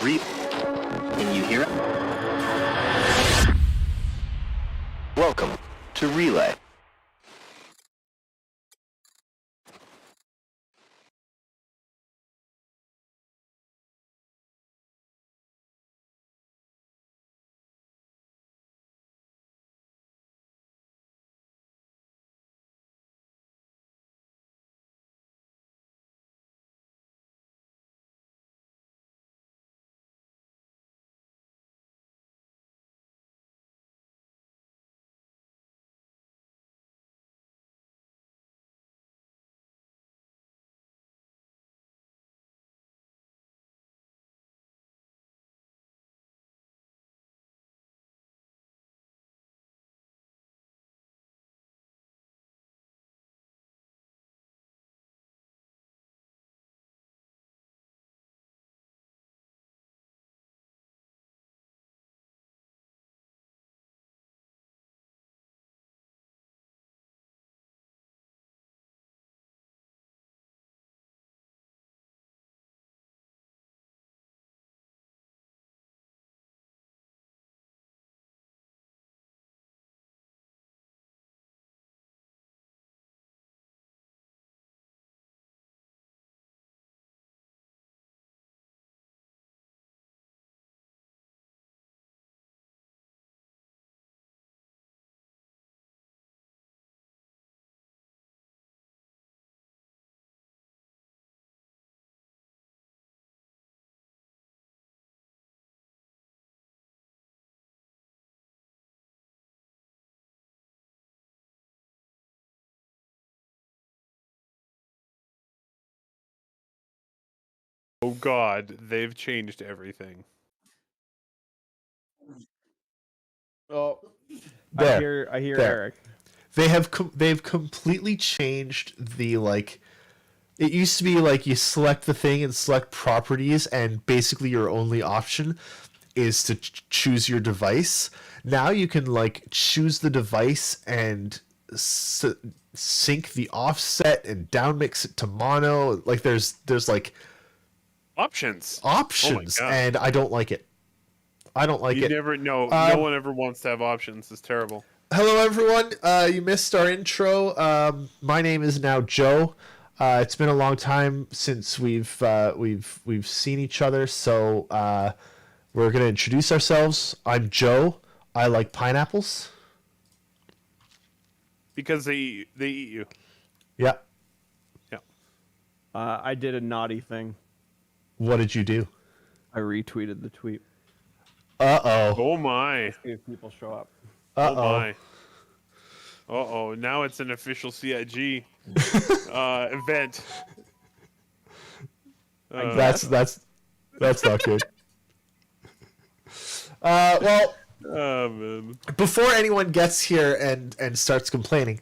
Can you hear it? Welcome to Relay. Oh God, they've changed everything. Oh, There. I hear There. Eric. They've completely changed the like. It used to be like you select the thing and select properties, and basically your only option is to choose your device. Now you can like choose the device and sync the offset and downmix it to mono. Like there's like Options. options, God. and I don't like it. I don't like You it. never no one ever wants to have options. It's terrible. Hello, everyone. You missed our intro. My name is now Joe. It's been a long time since we've seen each other, so we're gonna introduce ourselves. I'm Joe. I like pineapples. Because they eat you. Yeah. Yeah. I did a naughty thing. What did you do? I retweeted the tweet. Oh my. See if people show up. Oh my. Uh-oh. Now it's an official CIG event. That's not good. Well, Oh man. before anyone gets here and starts complaining,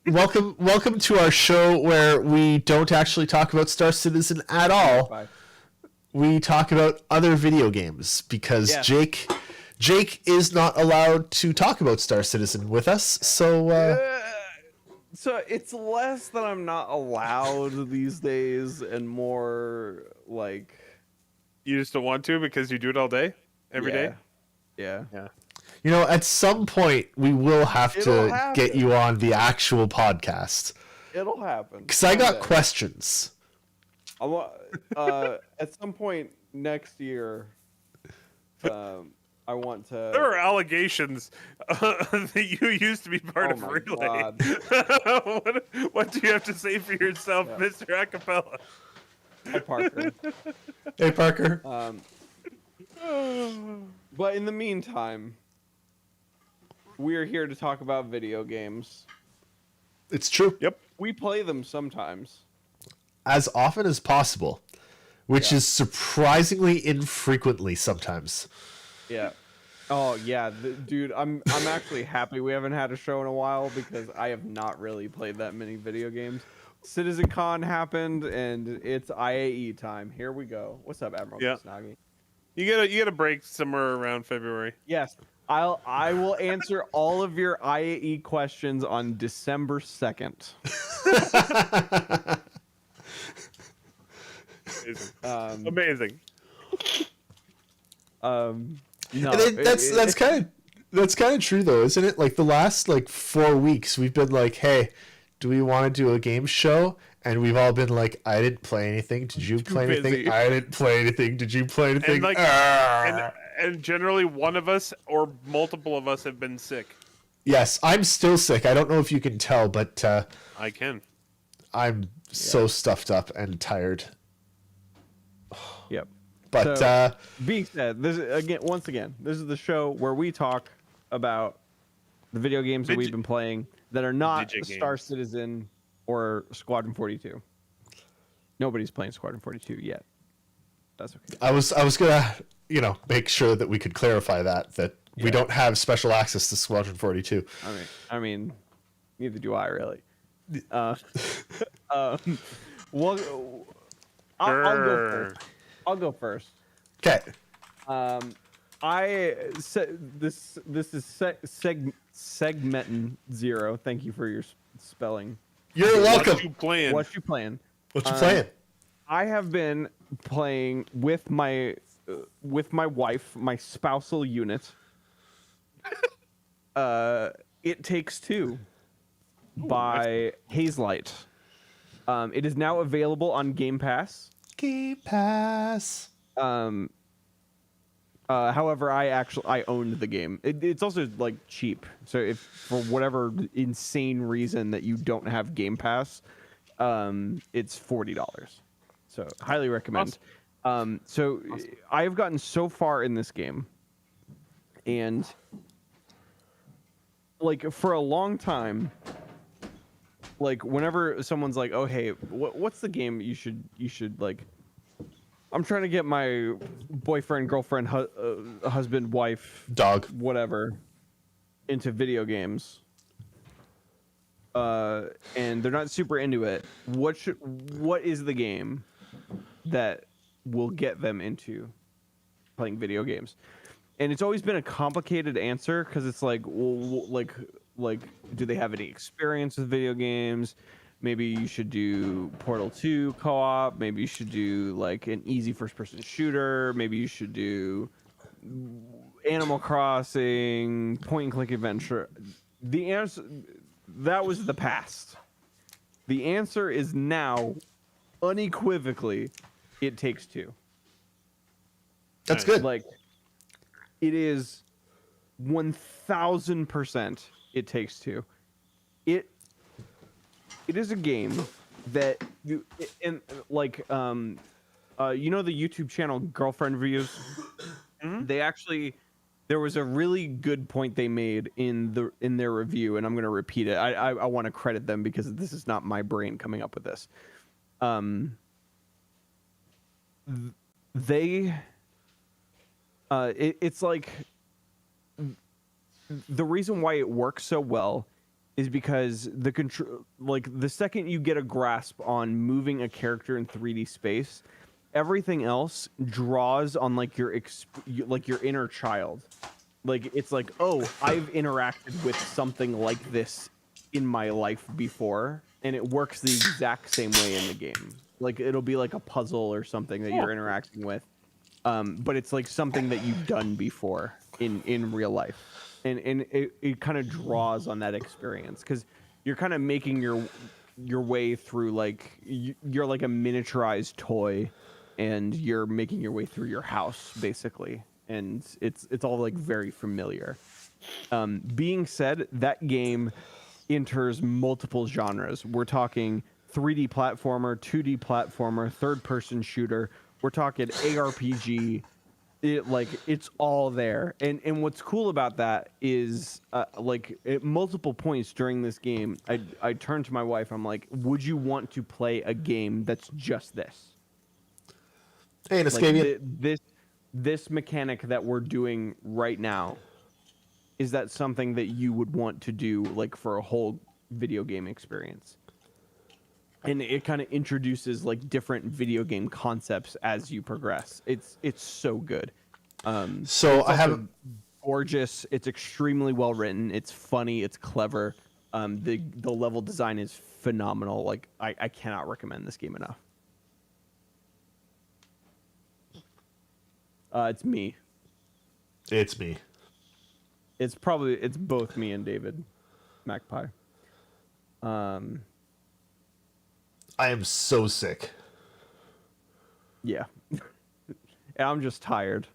welcome to our show where we don't actually talk about Star Citizen at all. Bye. We talk about other video games because Yes. Jake is not allowed to talk about Star Citizen with us. So So it's less that I'm not allowed these days, and more like You just don't want to because you do it all day? Every day? Yeah. you know, at some point we will have It'll to happen. get you on the actual podcast It'll happen. because I got Someday. questions. I want at some point next year. I want to. There are allegations that you used to be part Oh of my Relay. God. what do you have to say for yourself, Yeah. Mr. Acapella? Hi, Parker. Hey, Parker. But in the meantime, we are here to talk about video games. It's true. Yep. We play them sometimes. As often as possible, which Yeah. is surprisingly infrequently sometimes. Yeah. Oh yeah, dude. I'm actually happy we haven't had a show in a while because I have not really played that many video games. CitizenCon happened and it's IAE time. Here we go. What's up, Admiral Yeah. Kisnagi? You get a break somewhere around February. Yes, I will answer all of your IAE questions on December 2nd. Amazing. No, And then that's kind of true though, isn't it? Like the last like 4 weeks, we've been like, hey, do we want to do a game show? And we've all been like, I didn't play anything. Did you play anything? busy. I didn't play anything. Did you play anything? And like, and generally one of us or multiple of us have been sick. Yes, I'm still sick. I don't know if you can tell, but I can. I'm so stuffed up and tired. Yep. But So, being said, this is, once again, this is the show where we talk about the video games that we've been playing that are not Video Star games. Citizen or Squadron 42. Nobody's playing Squadron 42 yet. That's okay. I was gonna make sure that we could clarify that we don't have special access to Squadron 42. I mean, neither do I really. Well, I'll go first. I'll go first. Okay. I said this is Segmentin Zero. Thank you for your spelling. You're welcome. What you playing? What you playing? What you playing? I have been playing with my wife, my spousal unit. It Takes Two by Hazelight. It is now available on Game Pass. Game Pass. However, I owned the game. It's also like cheap. So if for whatever insane reason that you don't have Game Pass, it's $40. So highly recommend. So I've gotten so far in this game, and like for a long time, like whenever someone's like, "Oh hey, what's the game you should like?" I'm trying to get my boyfriend, girlfriend, husband, wife, Dog, whatever, into video games, and they're not super into it. What is the game that will get them into playing video games? And it's always been a complicated answer because it's like, well, like, do they have any experience with video games? Maybe you should do Portal 2 co-op. Maybe you should do like an easy first-person shooter. Maybe you should do Animal Crossing, point-and-click adventure. The answer, that was the past. The answer is now, unequivocally, It Takes Two. that's good. Like, it is 1000% It Takes Two. It is a game that you and like the YouTube channel Girlfriend Reviews. Mm-hmm. They actually, there was a really good point they made in their review, and I'm gonna repeat it. I want to credit them because this is not my brain coming up with this. It's like the reason why it works so well is because the control, like the second you get a grasp on moving a character in 3D space, everything else draws on like your inner child. Like it's like, oh, I've interacted with something like this in my life before, and it works the exact same way in the game. Like it'll be like a puzzle or something that you're interacting with, but it's like something that you've done before in real life. And it kind of draws on that experience because you're kind of making your way through like you're like a miniaturized toy, and you're making your way through your house basically, and it's all like very familiar. Being said, that game enters multiple genres. We're talking 3D platformer, 2D platformer, third-person shooter. We're talking ARPG. It's all there, and what's cool about that is like at multiple points during this game, I turned to my wife. I'm like, would you want to play a game that's just this? Hey, Like Escabian. this mechanic that we're doing right now, is that something that you would want to do like for a whole video game experience? And it kind of introduces like different video game concepts as you progress. It's so good. So I have Gorgeous. It's extremely well written. It's funny. It's clever. The level design is phenomenal. Like I cannot recommend this game enough. It's me. It's me. It's both me and David Magpie. I am so sick. Yeah. And I'm just tired.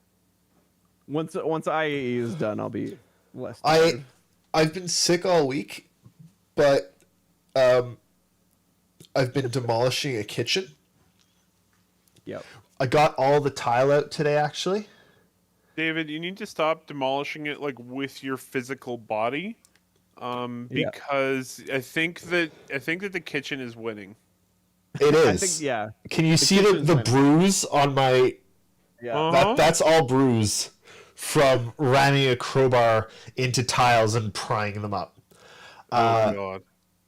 Once IAE is done, I'll be less tired. I've been sick all week, but I've been demolishing a kitchen. Yep. I got all the tile out today, actually. David, you need to stop demolishing it like with your physical body, because I think that the kitchen is winning. It is. I think, yeah. Can you see the kitchen's bruise on my... Yeah. Uh-huh. That's all bruise from ramming a crowbar into tiles and prying them up. Oh God.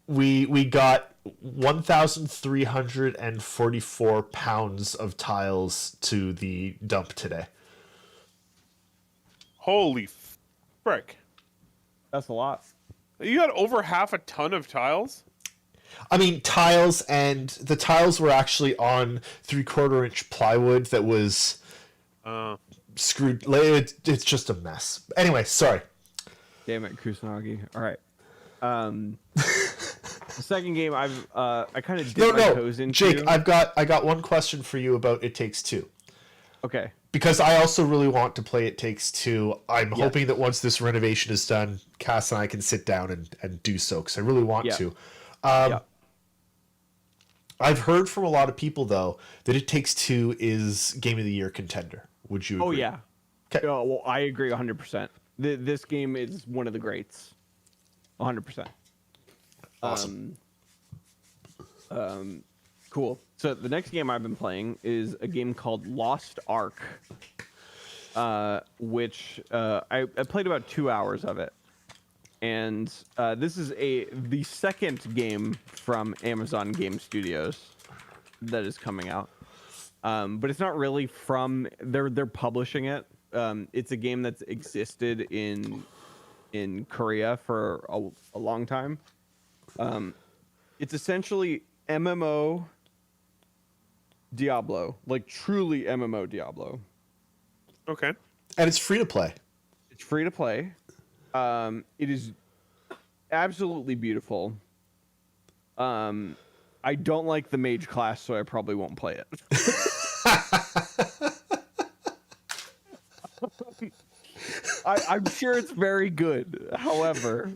We got 1,344 pounds of tiles to the dump today. Holy frick. That's a lot. You got over half a ton of tiles? I mean, tiles, and the tiles were actually on 3/4 inch plywood that was screwed. It's just a mess. Anyway, sorry. Damn it, Kusanagi. All right. The second game I kind of dipped my toes into. Jake, I got one question for you about It Takes Two. Okay. Because I also really want to play It Takes Two. I'm hoping that once this renovation is done, Cass and I can sit down and do so, because I really want to. I've heard from a lot of people, though, that It Takes Two is Game of the Year contender. Would you agree? Oh, yeah. Okay. Well, I agree 100%. This game is one of the greats. 100%. Awesome. Cool. So the next game I've been playing is a game called Lost Ark, which I played about 2 hours of it. And this is the second game from Amazon Game Studios that is coming out. But it's not really from they're publishing it. It's a game that's existed in Korea for a long time. It's essentially MMO Diablo, like truly MMO Diablo. Okay. And it's free to play. It's free to play. It is absolutely beautiful. I don't like the mage class, so I probably won't play it. I'm sure it's very good. However,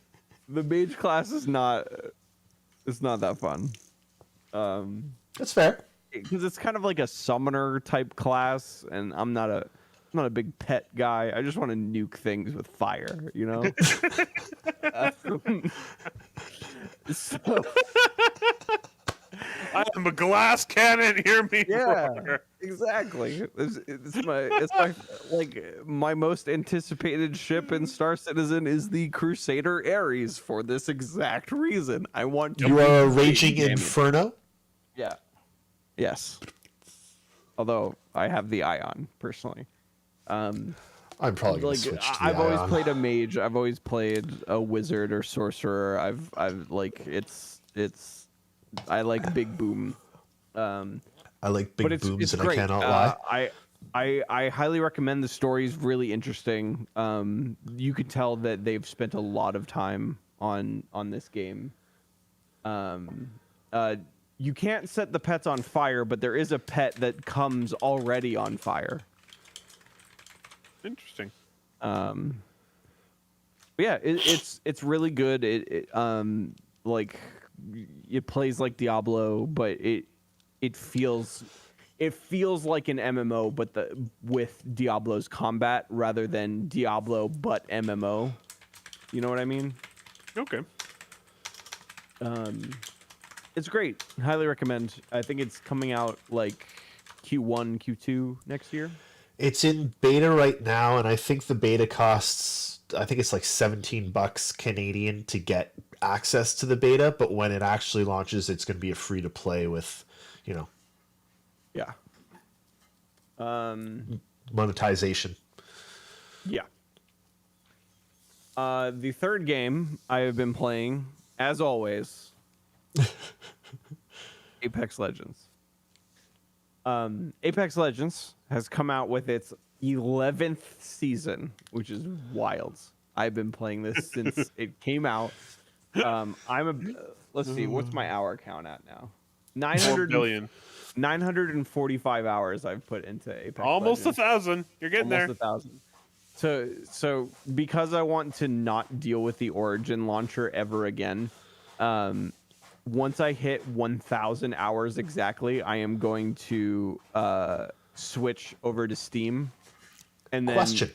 the mage class is not. It's not that fun. That's fair. Because it's kind of like a summoner type class, and I'm not a big pet guy. I just want to nuke things with fire, you know. So, I am a glass cannon. Hear me roar. exactly. It's my like my most anticipated ship in Star Citizen is the Crusader Ares for this exact reason. I want to. You are a nuke raging damage. inferno? Yeah. Yes. Although I have the Ion personally. I'm probably gonna switch to the I've always Ion. played a mage. I've always played a wizard or sorcerer. I've like it's I like big boom. I like big But it's booms, and great. I cannot lie. I highly recommend. The story's really interesting. You could tell that they've spent a lot of time on this game. You can't set the pets on fire, but there is a pet that comes already on fire. Interesting. But yeah, it's really good. It like it plays like Diablo, but it feels like an MMO, but with Diablo's combat rather than Diablo but MMO. You know what I mean? Okay. It's great. Highly recommend. I think it's coming out like Q1, Q2 next year. It's in beta right now, and I think the beta costs, I think it's like $17 Canadian to get access to the beta, but when it actually launches, it's going to be a free to play with, you know, Yeah. monetization. Yeah. The third game I have been playing, as always, Apex Legends. Apex Legends has come out with its 11th season, which is wild. I've been playing this since it came out. Let's see, what's my hour count at now? 4 billion. 945 hours I've put into Apex Almost Legends. 1,000. You're getting Almost there. 1,000. So because I want to not deal with the Origin launcher ever again, once I hit 1,000 hours exactly, I am going to switch over to Steam, and then Question.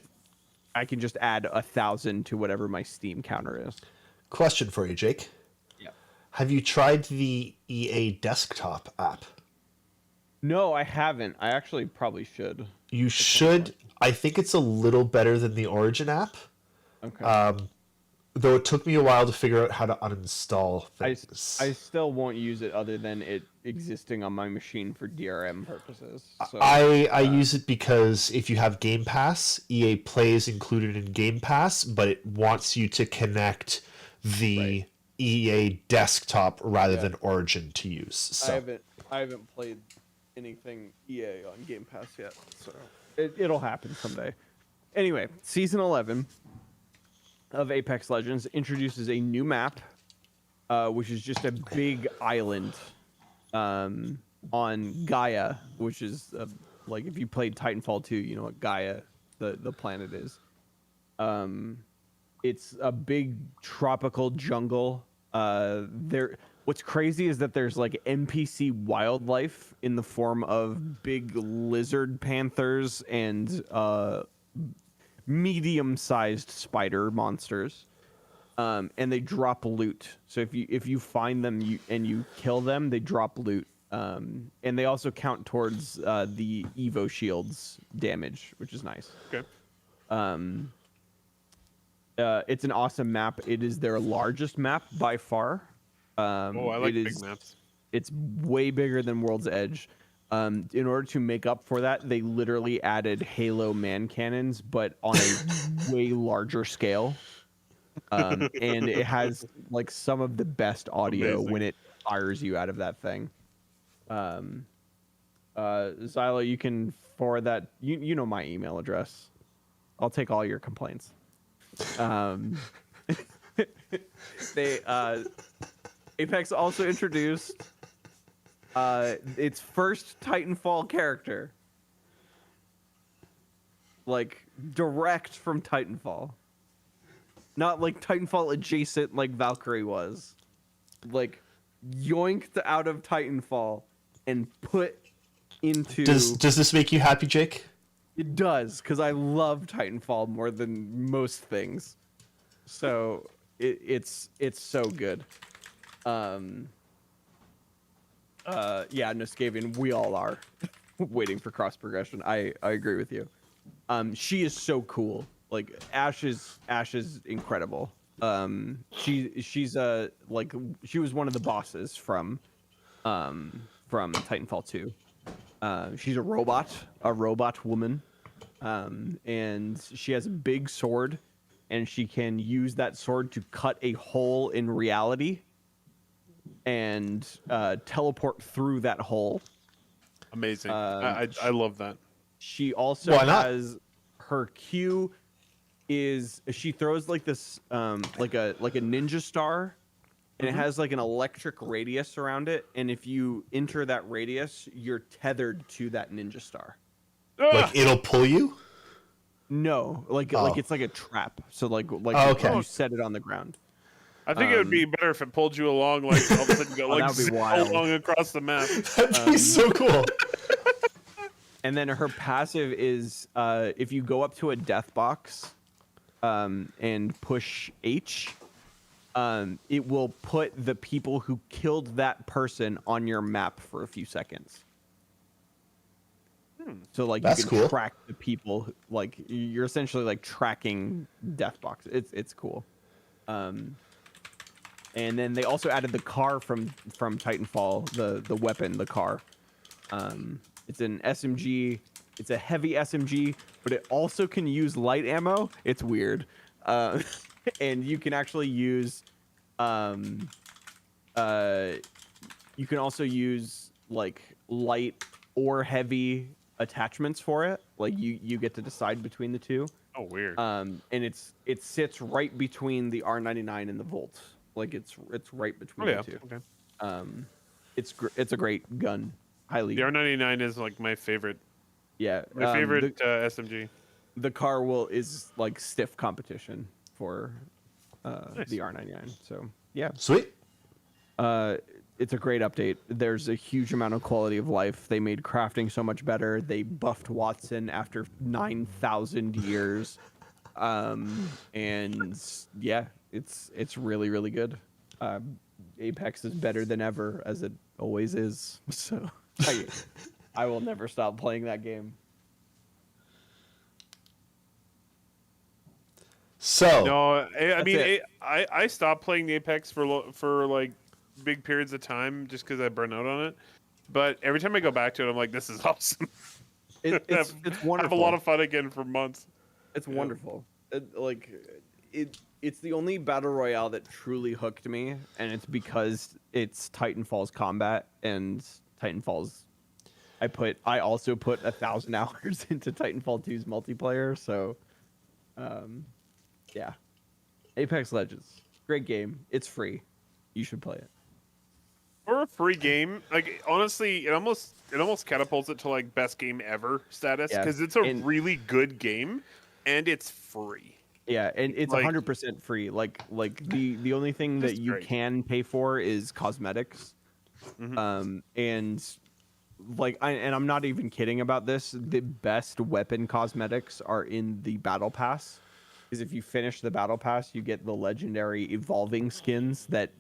I can just add 1,000 to whatever my Steam counter is. Question for you, Jake. Yeah. Have you tried the EA desktop app? No, I haven't. I actually probably should. You should. I think it's a little better than the Origin app. Okay. Though it took me a while to figure out how to uninstall I things. still won't use it other than it existing on my machine for DRM purposes. So, I use it because if you have Game Pass, EA Play is included in Game Pass, but it wants you to connect the EA desktop rather than Origin to use. So I haven't played anything EA on Game Pass yet, so it'll happen someday. Anyway, season 11 of Apex Legends introduces a new map, which is just a big island on Gaia, which is like if you played Titanfall 2, you know what Gaia, the planet is. It's a big tropical jungle. What's crazy is that there's like NPC wildlife in the form of big lizard panthers and medium-sized spider monsters, and they drop loot. So if you find them and you kill them, they drop loot. And they also count towards the Evo shields damage, which is nice. Okay. It's an awesome map. It is their largest map by far. I like big maps. It's way bigger than World's Edge. In order to make up for that, they literally added Halo man cannons, but on a way larger scale. And it has like some of the best audio when it fires you out of that thing. Xylo, you can forward that. You know my email address. I'll take all your complaints. Apex also introduced its first Titanfall character, like direct from Titanfall, not like Titanfall adjacent like Valkyrie was, like yoinked out of Titanfall and put into. does this make you happy, Jake? It does, because I love Titanfall more than most things. So it's so good. Yeah, Noskavian, we all are waiting for cross progression. I agree with you. She is so cool. Like Ash is incredible. She's like she was one of the bosses from Titanfall 2. She's a robot woman, and she has a big sword, and she can use that sword to cut a hole in reality and teleport through that hole. Amazing. I love that. She also Why not? has her Q is she throws like this like a ninja star, and it has like an electric radius around it, and if you enter that radius, you're tethered to that ninja star. Like it'll pull you? No, like it's like a trap. So like okay. you set it on the ground. I think it would be better if it pulled you along, like all of a sudden go like that would be zip wild. along across the map. That'd be so cool. And then her passive is if you go up to a death box and push H, it will put the people who killed that person on your map for a few seconds. So like That's you can cool. track the people, like you're essentially like tracking death boxes. It's cool. And then they also added the car from Titanfall, the weapon, the car. It's an SMG. It's a heavy SMG, but it also can use light ammo. It's weird. And you can actually use you can also use like light or heavy attachments for it. Like you get to decide between the two. Oh, weird. And it sits right between the R99 and the Volt. Like it's right between the two. Okay. It's a great gun. Highly. The R99 is like my favorite. Yeah. My favorite SMG. The car is like stiff competition for Nice. the R99. So yeah. Sweet. It's a great update. There's a huge amount of quality of life. They made crafting so much better. They buffed Watson after 9,000 years. And yeah, it's really, really good. Apex is better than ever, as it always is. So I will never stop playing that game. So No, I mean, it. I stopped playing the Apex for like big periods of time just because I burn out on it. But every time I go back to it, I'm like, this is awesome. It's wonderful. I have a lot of fun again for months. It's wonderful. It's the only battle royale that truly hooked me, and it's because it's Titanfall's combat, and Titanfall's. I also put 1,000 hours into Titanfall 2's multiplayer, so, yeah. Apex Legends, great game. It's free. You should play it. For a free game, like honestly, it almost catapults it to like best game ever status Yeah, because it's a and- really good game, and it's free. Yeah, and it's Like- 100% free. Like the only thing that Just you great. can pay for is cosmetics. Mhm. And like I'm not even kidding about this. The best weapon cosmetics are in the battle pass. Because if you finish the battle pass, you get the legendary evolving skins that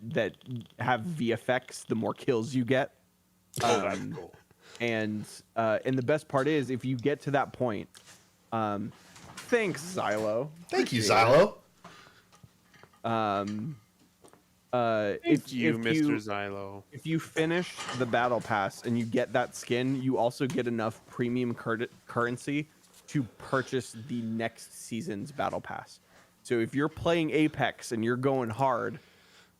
have VFX the more kills you get. Oh, that's cool. And the best part is if you get to that point, thanks Xylo. thank you, Appreciate it. Xylo. Thank you, Mr. Xylo. If you finish the battle pass and you get that skin, you also get enough premium currency to purchase the next season's battle pass. So if you're playing Apex and you're going hard,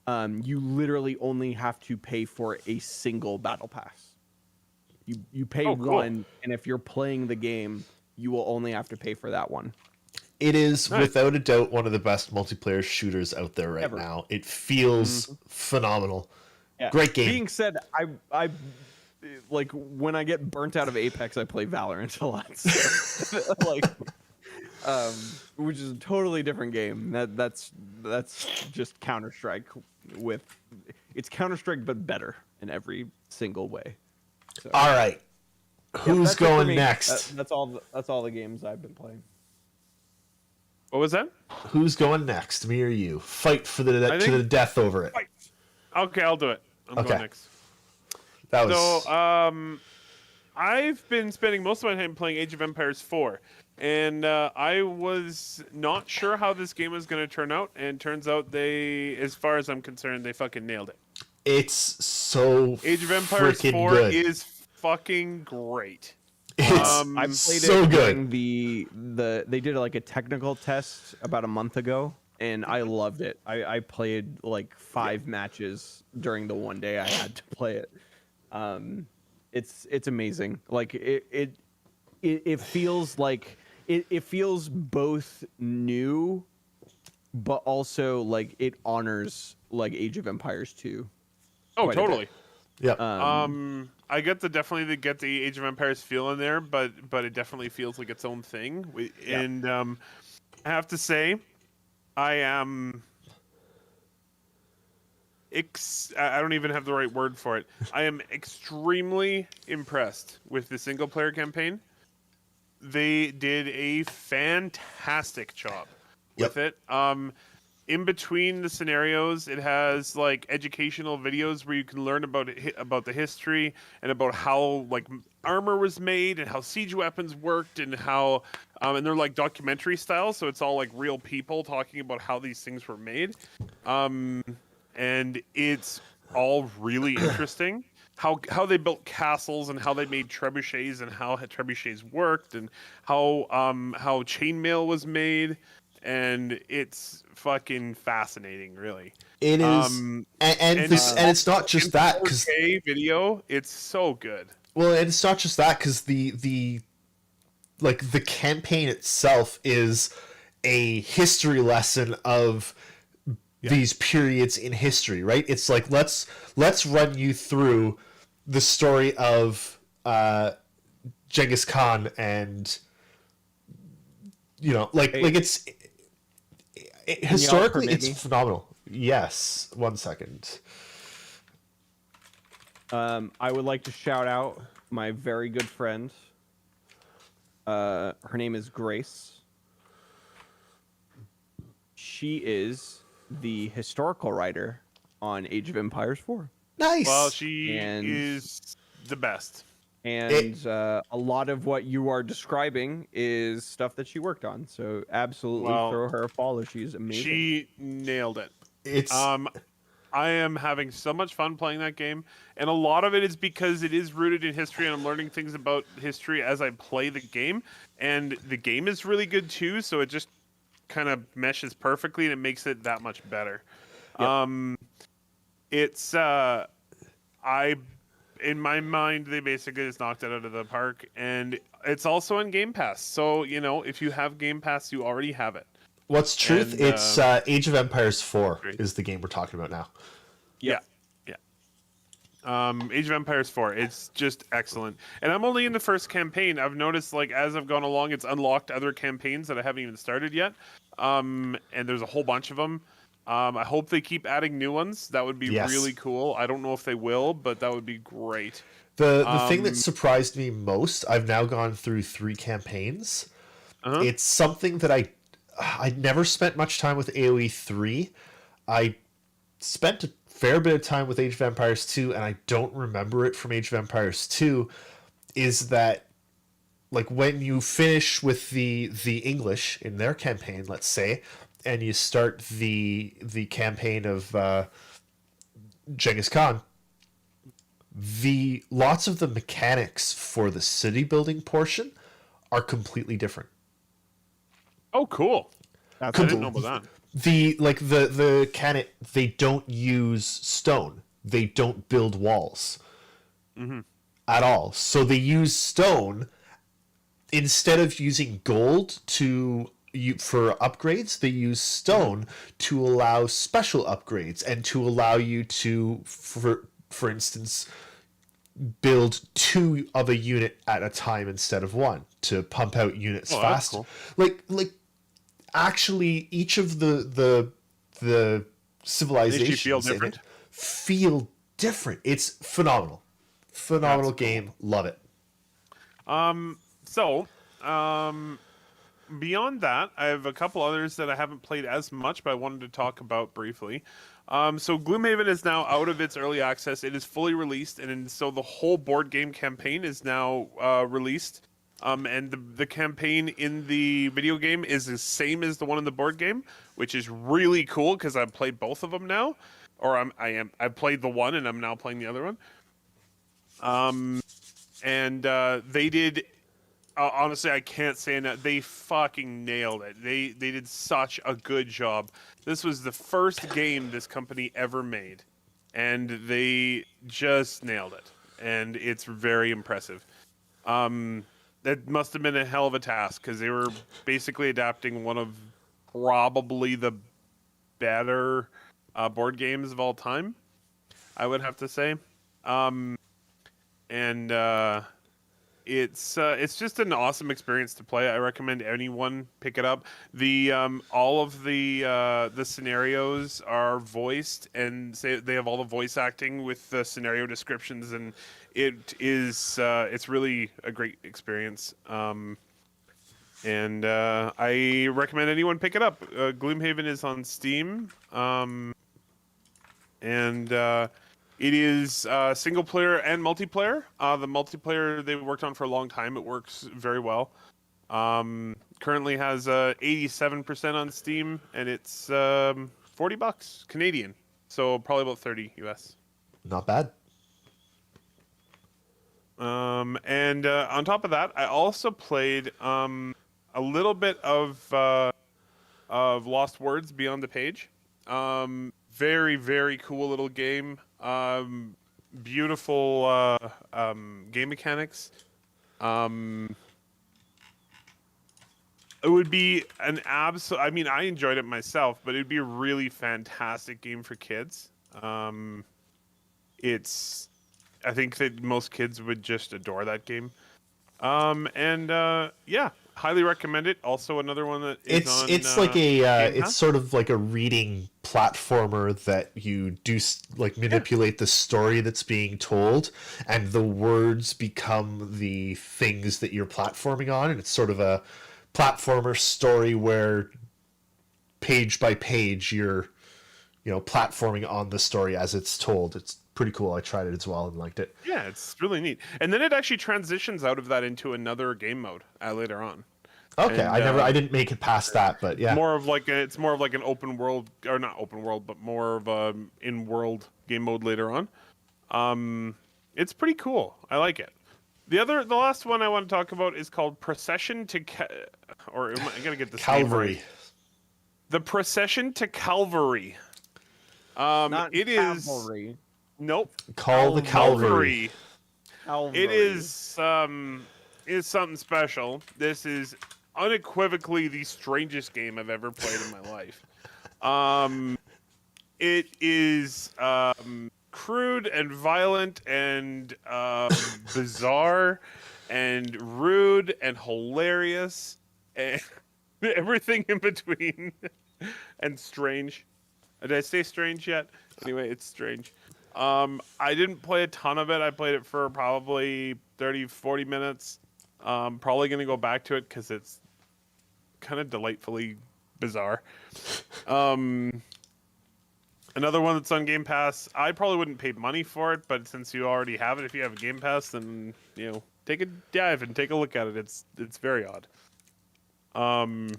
you literally only have to pay for a single battle pass. You pay Oh, cool. one, and if you're playing the game, you will only have to pay for that one. It is Nice. without a doubt one of the best multiplayer shooters out there right Ever. now. It feels phenomenal. Yeah. Great game. Being said, I like when I get burnt out of Apex, I play Valorant a lot. So, like, which is a totally different game. That's just Counter-Strike it's Counter-Strike but better in every single way. So, All right. yeah, Who's that's it for going me. next? That's all the games I've been playing. What was that? Who's going next? Me or you? Fight for to think- the death over it. Fight. Okay, I'll do it. I'm Okay. going next. That was So, I've been spending most of my time playing Age of Empires 4, and I was not sure how this game was going to turn out, and turns out as far as I'm concerned, they fucking nailed it. it's so Age of Empires freaking 4 good. is fucking great. It's I played so it good. during they did like a technical test about a month ago, and I loved it. I played like 5 matches during the one day I had to play it. It's amazing. Like it feels like it feels both new, but also like it honors like Age of Empires 2. Oh, Quite a bit. totally. Yeah. I get definitely get the Age of Empires feel in there, but it definitely feels like its own thing. Yeah. And I have to say, I am. I don't even have the right word for it. I am extremely impressed with the single player campaign. They did a fantastic job with it. In between the scenarios, it has like educational videos where you can learn about the history and about how like armor was made and how siege weapons worked and how and they're like documentary style, so it's all like real people talking about how these things were made. And it's all really interesting. How they built castles and how they made trebuchets and how trebuchets worked and how chainmail was made, and it's fucking fascinating, really. It is, and it's not just that, because 4K video, it's so good. Well, and it's not just that, because the like the campaign itself is a history lesson of these periods in history, right? It's like let's run you through the story of Genghis Khan, and like it's historically permit it's me? phenomenal. Yes, 1 second. I would like to shout out my very good friend. Her name is Grace. She is the historical writer on Age of Empires 4. Nice. Well, she And- is the best. And a lot of what you are describing is stuff that she worked on. So absolutely Well, throw her a follow. She's amazing. She nailed it. It's I am having so much fun playing that game, and a lot of it is because it is rooted in history, and I'm learning things about history as I play the game. And the game is really good too, so it just kind of meshes perfectly, and it makes it that much better. Yep. It's in my mind, they basically just knocked it out of the park, and it's also on Game Pass. So if you have Game Pass, you already have it. what's truth. And, It's Age of Empires 4 great. is the game we're talking about now. Yeah. Age of Empires 4. It's just excellent. And I'm only in the first campaign. I've noticed, like, as I've gone along, it's unlocked other campaigns that I haven't even started yet. And there's a whole bunch of them. I hope they keep adding new ones. That would be Yes. really cool. I don't know if they will, but that would be great. The thing that surprised me most, I've now gone through 3 campaigns. Uh-huh. It's something that I never spent much time with AoE 3. I spent a fair bit of time with Age of Empires 2, and I don't remember it from Age of Empires 2, is that like when you finish with the English in their campaign, let's say, and you start the campaign of Genghis Khan, lots of the mechanics for the city building portion are completely different. Oh, cool. That's I didn't know about that. The canon, they don't use stone. They don't build walls at all. So they use stone instead of using gold for upgrades. They use stone to allow special upgrades and to allow you to, for instance, build 2 of a unit at a time instead of 1 to pump out units Oh, that's faster. cool. Like actually, each of the civilizations feel in different. it feel different. It's phenomenal. Phenomenal game. Love it. So, beyond that, I have a couple others that I haven't played as much, but I wanted to talk about briefly. So Gloomhaven is now out of its early access. It is fully released, and so the whole board game campaign is now released. And the campaign in the video game is the same as the one in the board game, which is really cool because I've played both of them now, or I've played the one and I'm now playing the other one. And they did. Honestly, I can't say enough. They fucking nailed it. They did such a good job. This was the first game this company ever made, and they just nailed it. And it's very impressive. That must have been a hell of a task because they were basically adapting one of probably the better board games of all time, I would have to say. It's just an awesome experience to play. I recommend anyone pick it up. All of the scenarios are voiced, and they have all the voice acting with the scenario descriptions, and it's really a great experience. And I recommend anyone pick it up. Gloomhaven is on Steam, and it is single player and multiplayer. The multiplayer they worked on for a long time. It works very well. Currently has 87% on Steam, and it's $40 Canadian, so probably about 30 US. Not bad. And on top of that, I also played a little bit of Lost Words Beyond the Page. Very, very cool little game. beautiful game mechanics. It would be an absolute. I mean, I enjoyed it myself, but it'd be a really fantastic game for kids. It's. I think that most kids would just adore that game. Yeah, highly recommend it. Also, another one that is It's on, like a Game it's Pass. sort of like a reading platformer that you do like manipulate the story that's being told, and the words become the things that you're platforming on, and it's sort of a platformer story where page by page you're platforming on the story as it's told. It's pretty cool. I tried it as well and liked it. Yeah, it's really neat. And then it actually transitions out of that into another game mode later on. Okay, And, I didn't make it past that, but yeah. It's more of like an open world, or not open world, but more of a in-world game mode later on. It's pretty cool. I like it. The last one I want to talk about is called Procession to I gotta get this name Calvary. right. The Procession to Calvary. Not It is cavalry. nope. Call the Calvary. Calvary. It is something special. This is unequivocally the strangest game I've ever played in my life. It is crude and violent and bizarre and rude and hilarious and everything in between and strange. Did I say strange yet? Anyway, it's strange. I didn't play a ton of it. I played it for probably 30, 40 minutes. Probably going to go back to it because it's kind of delightfully bizarre. Another one that's on Game Pass. I probably wouldn't pay money for it, but since you already have it, if you have a Game Pass, then take a dive and take a look at it. It's very odd. And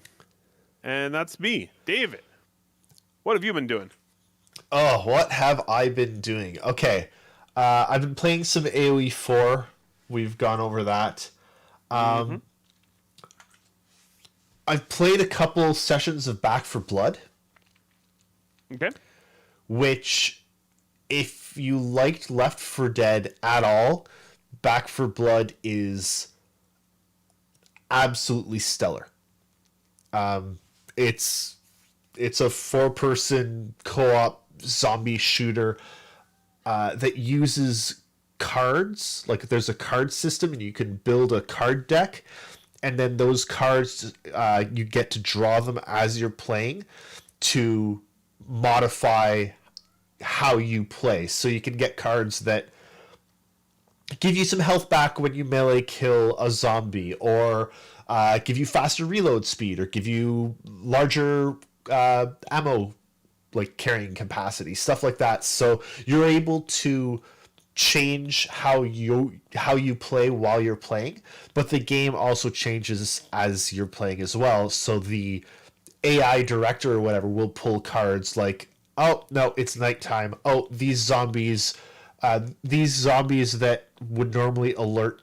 that's me, David. What have you been doing? Oh, what have I been doing? Okay, I've been playing some AoE 4. We've gone over that. I've played a couple sessions of Back for Blood. Okay. Which, if you liked Left 4 Dead at all, Back for Blood is absolutely stellar. It's a 4-person co-op zombie shooter that uses cards. Like, there's a card system, and you can build a card deck, and then those cards, you get to draw them as you're playing to modify how you play. So you can get cards that give you some health back when you melee kill a zombie, or give you faster reload speed, or give you larger ammo like carrying capacity, stuff like that. So you're able to change how you play while you're playing, but the game also changes as you're playing as well. So the AI director or whatever will pull cards like, oh no, it's nighttime. Oh, these zombies that would normally alert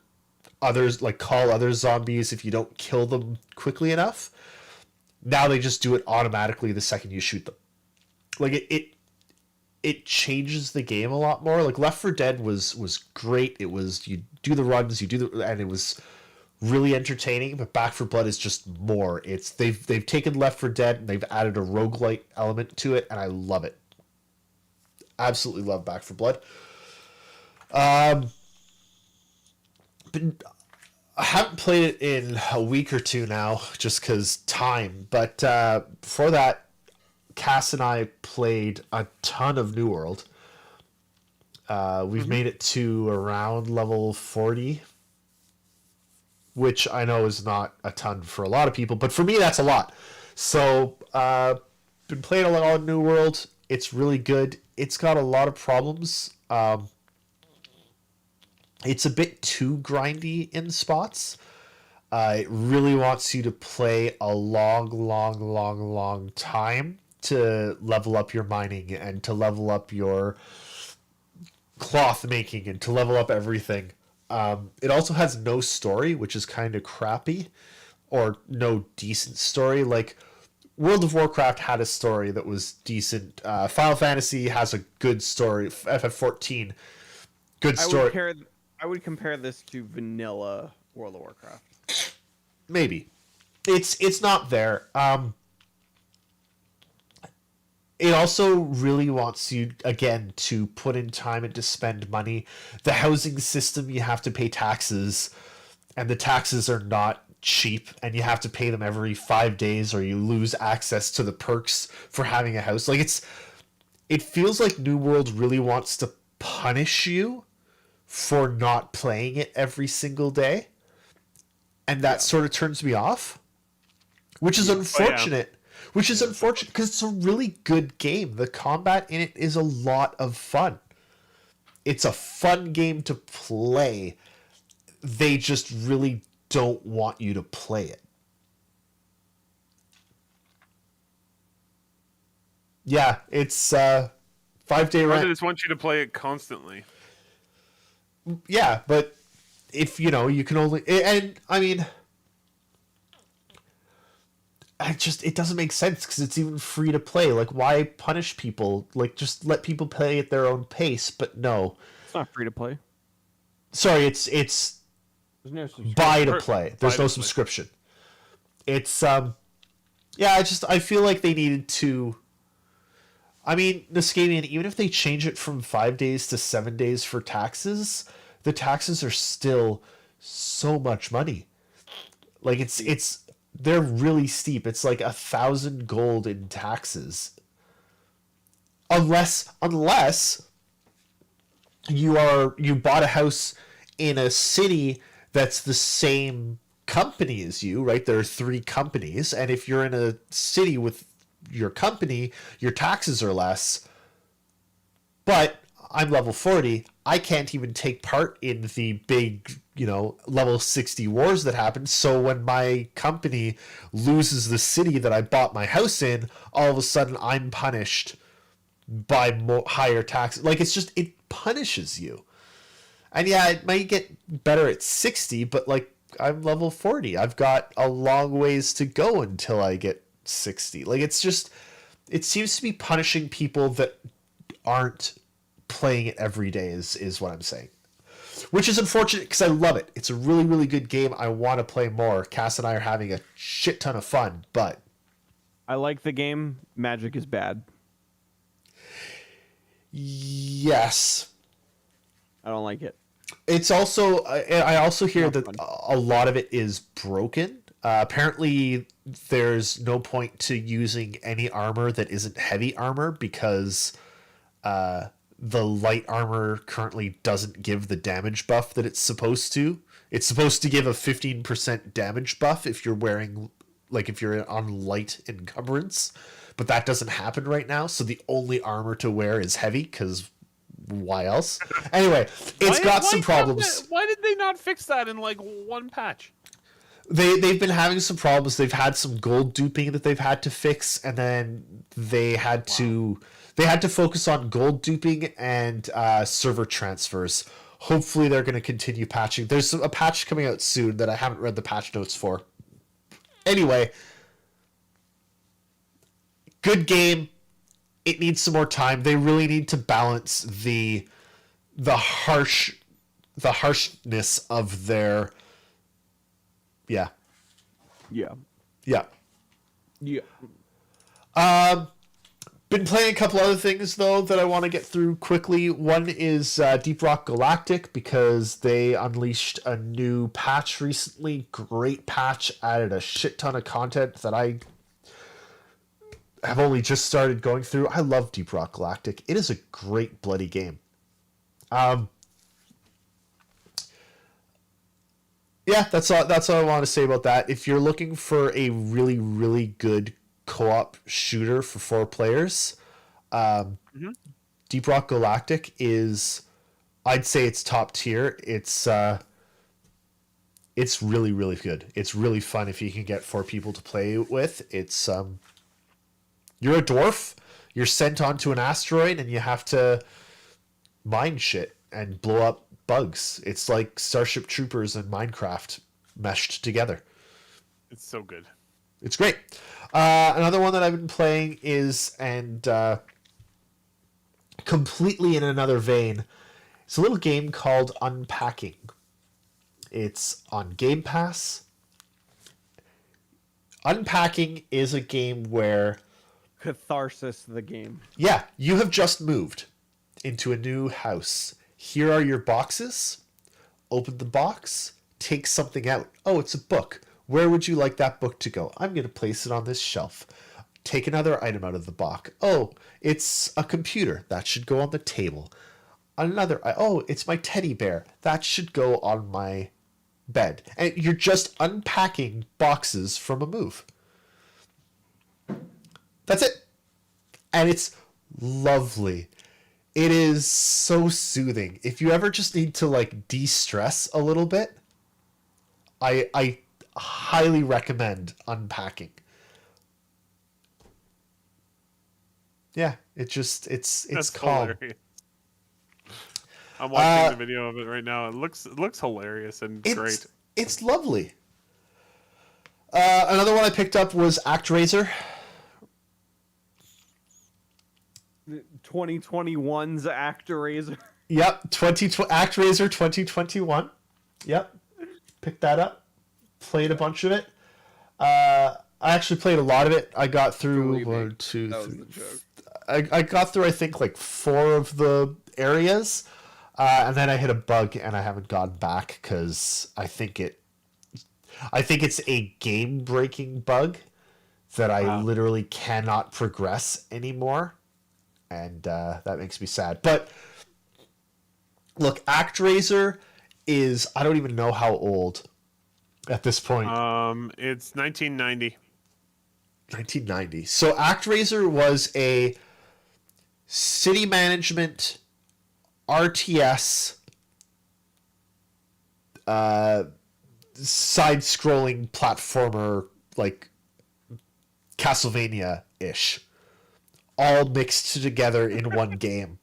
others, like call other zombies if you don't kill them quickly enough, now they just do it automatically the second you shoot them. Like it changes the game a lot more. Like Left 4 Dead was great. It was, you do the runs, and it was really entertaining, but Back 4 Blood is just more. It's they've taken Left 4 Dead and they've added a roguelite element to it, and I love it. Absolutely love Back 4 Blood. But I haven't played it in a week or two now, just because time. But before that, Cass and I played a ton of New World. We've made it to around level 40, which I know is not a ton for a lot of people, but for me that's a lot. So, been playing a lot of New World. It's really good. It's got a lot of problems. It's a bit too grindy in spots. It really wants you to play a long time to level up your mining and to level up your cloth making and to level up everything. It also has no story, which is kind of crappy, or no decent story. Like World of Warcraft had a story that was decent. Final Fantasy has a good story. FF14 Good story. I would compare this to vanilla World of Warcraft. Maybe. It's not there. It also really wants you, again, to put in time and to spend money. The housing system, you have to pay taxes, and the taxes are not cheap, and you have to pay them every 5 days, or you lose access to the perks for having a house. Like, it feels like New World really wants to punish you for not playing it every single day, and that sort of turns me off, which is unfortunate. Which is unfortunate because it's a really good game. The combat in it is a lot of fun. It's a fun game to play. They just really don't want you to play it. Yeah, it's 5-day They rent. just want you to play it constantly. Yeah, but if you can only, and I mean, it doesn't make sense because it's even free to play. Like, why punish people? Like, just let people play at their own pace. But no, It's not free to play. sorry, it's There's no subscription. buy to play. There's Buy no to play. subscription. It's yeah. I feel like they needed to. I mean, Niskabian, even if they change it from 5 days to 7 days for taxes, the taxes are still so much money. Like, they're really steep. It's like 1,000 gold in taxes. Unless you bought a house in a city that's the same company as you, right? There are 3 companies, and if you're in a city with your company, your taxes are less. But I'm level 40. I can't even take part in the big, level 60 wars that happen. So when my company loses the city that I bought my house in, all of a sudden I'm punished by higher taxes. Like, it punishes you. And yeah, it might get better at 60, but like, I'm level 40. I've got a long ways to go until I get 60. Like, it seems to be punishing people that aren't playing it every day is what I'm saying. Which is unfortunate because I love it. It's a really, really good game. I want to play more. Cass and I are having a shit ton of fun, but I like the game. Magic is bad. yes. I don't like it. It's also, I also hear Not that fun. a lot of it is broken. Apparently, there's no point to using any armor that isn't heavy armor because the light armor currently doesn't give the damage buff that it's supposed to. It's supposed to give a 15% damage buff if you're wearing, like, if you're on light encumbrance, but that doesn't happen right now. So the only armor to wear is heavy because why else? Anyway, it's got some problems. Why did they not fix that in like one patch? They've been having some problems. They've had some gold duping that they've had to fix, and then they had to focus on gold duping and server transfers. Hopefully, they're going to continue patching. There's a patch coming out soon that I haven't read the patch notes for. Anyway, good game. It needs some more time. They really need to balance the harshness of their. Yeah. Yeah. Yeah. Yeah. Been playing a couple other things though that I want to get through quickly. One is Deep Rock Galactic because they unleashed a new patch recently. Great patch, added a shit ton of content that I have only just started going through. I love Deep Rock Galactic. It is a great bloody game. Yeah, that's all I want to say about that. If you're looking for a really, really good co-op shooter for 4 players, Deep Rock Galactic is, I'd say it's top tier. It's really, really good. It's really fun if you can get 4 people to play with. It's you're a dwarf, you're sent onto an asteroid, and you have to mine shit and blow up bugs. It's like Starship Troopers and Minecraft meshed together. It's so good. It's great. Another one that I've been playing is, and completely in another vein, It's a little game called Unpacking. It's on Game Pass. Unpacking is a game where, Catharsis, the game. yeah, you have just moved into a new house. Here are your boxes. Open the box, take something out. Oh, it's a book. Where would you like that book to go? I'm going to place it on this shelf. Take another item out of the box. Oh, it's a computer. That should go on the table. Oh, it's my teddy bear. That should go on my bed. And you're just unpacking boxes from a move. That's it. And it's lovely. It is so soothing. If you ever just need to like de-stress a little bit, I highly recommend Unpacking. Yeah, it's That's calm. hilarious. I'm watching the video of it right now. It looks hilarious and great. It's lovely. Another one I picked up was ActRaiser. 2021's ActRaiser. Yep, ActRaiser 2021. Yep, picked that up. Played a bunch of it. I actually played a lot of it. I got through one, two, That was three. the joke. I got through I think like 4 of the areas, and then I hit a bug and I haven't gone back because I think it's a game-breaking bug that I literally cannot progress anymore, and that makes me sad. But look, ActRaiser is, I don't even know how old at this point. It's 1990. 1990. So ActRaiser was a city management RTS side-scrolling platformer, like Castlevania-ish, all mixed together in one game.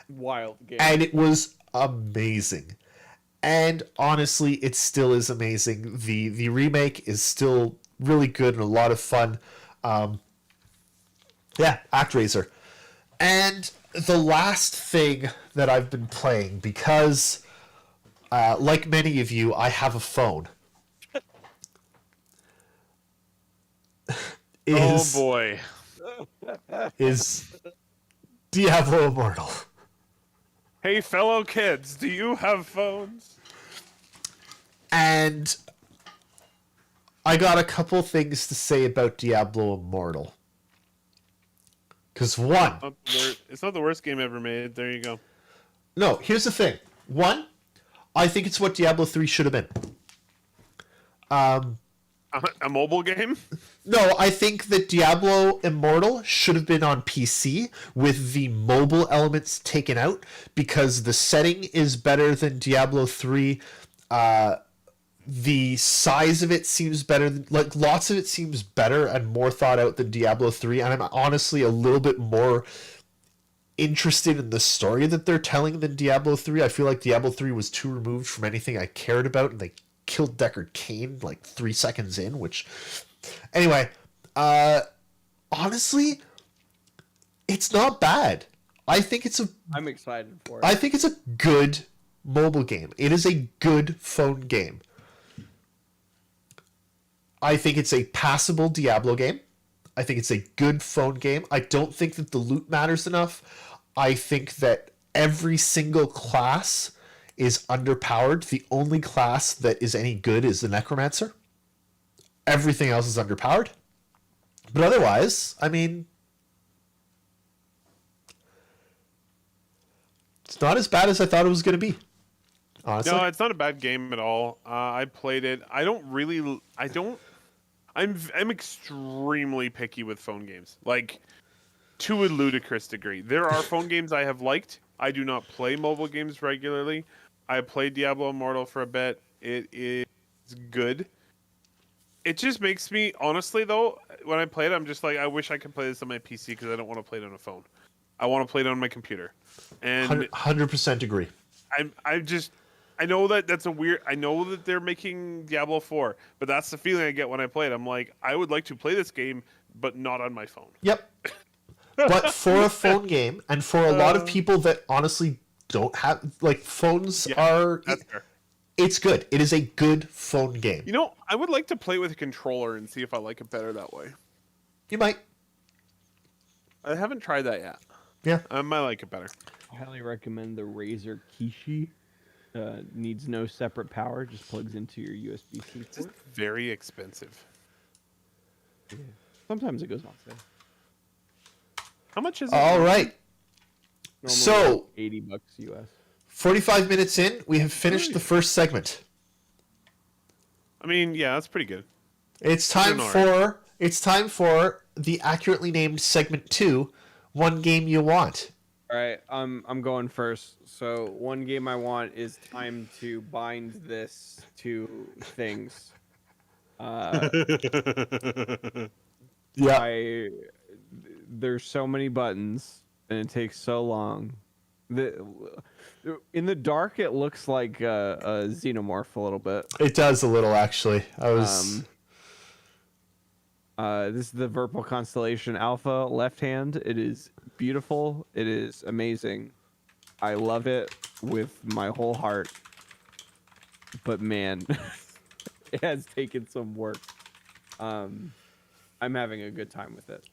Wild game. And it was amazing. And honestly, it still is amazing. The remake is still really good and a lot of fun. Yeah, ActRaiser. And the last thing that I've been playing, because like many of you, I have a phone. Oh boy. Is Diablo Immortal. Hey, fellow kids, do you have phones? And I got a couple things to say about Diablo Immortal. Because one... It's not the worst game ever made. There you go. No, here's the thing. One, I think it's what Diablo 3 should have been. A mobile game? No, I think that Diablo Immortal should have been on PC with the mobile elements taken out because the setting is better than Diablo 3. The size of it seems better. Like, lots of it seems better and more thought out than Diablo 3. And I'm honestly a little bit more interested in the story that they're telling than Diablo 3. I feel like Diablo 3 was too removed from anything I cared about, and they killed Deckard Cain like 3 seconds in, which... Anyway, honestly, it's not bad. I think it's I'm excited for it. I think it's a good mobile game. It is a good phone game. I think it's a passable Diablo game. I think it's a good phone game. I don't think that the loot matters enough. I think that every single class is underpowered. The only class that is any good is the Necromancer. Everything else is underpowered. But otherwise, I mean, it's not as bad as I thought it was going to be. Honestly. No, it's not a bad game at all. I played it. I'm extremely picky with phone games. Like, to a ludicrous degree. There are phone games I have liked. I do not play mobile games regularly. I played Diablo Immortal for a bit. It is good. It just makes me, honestly though, when I play it, I'm just like, I wish I could play this on my PC because I don't want to play it on a phone. I want to play it on my computer. And 100% agree. I know that that's a weird. I know that they're making Diablo 4, but that's the feeling I get when I play it. I'm like, I would like to play this game, but not on my phone. Yep. But for a phone game, and for a lot of people that honestly don't have like phones Yeah, are. that's fair. It's good. It is a good phone game. You know, I would like to play with a controller and see if I like it better that way. You might. I haven't tried that yet. Yeah. I might like it better. I highly recommend the Razer Kishi. Needs no separate power, just plugs into your USB-C It's just port. very expensive. Yeah. Sometimes it goes on sale. How much is it? All right. Normally So- like $80 US. 45 minutes in, we have finished the first segment. I mean, yeah, that's pretty good. It's time Doing for the accurately named segment 2, One Game You Want. All right, I'm going first. So one game I want is time to bind this to things. Yeah. There's so many buttons and it takes so long. In the dark, it looks like a xenomorph a little bit. It does a little, actually. I was... This is the Virpal Constellation Alpha left hand. It is beautiful. It is amazing. I love it with my whole heart. But man, it has taken some work. I'm having a good time with it.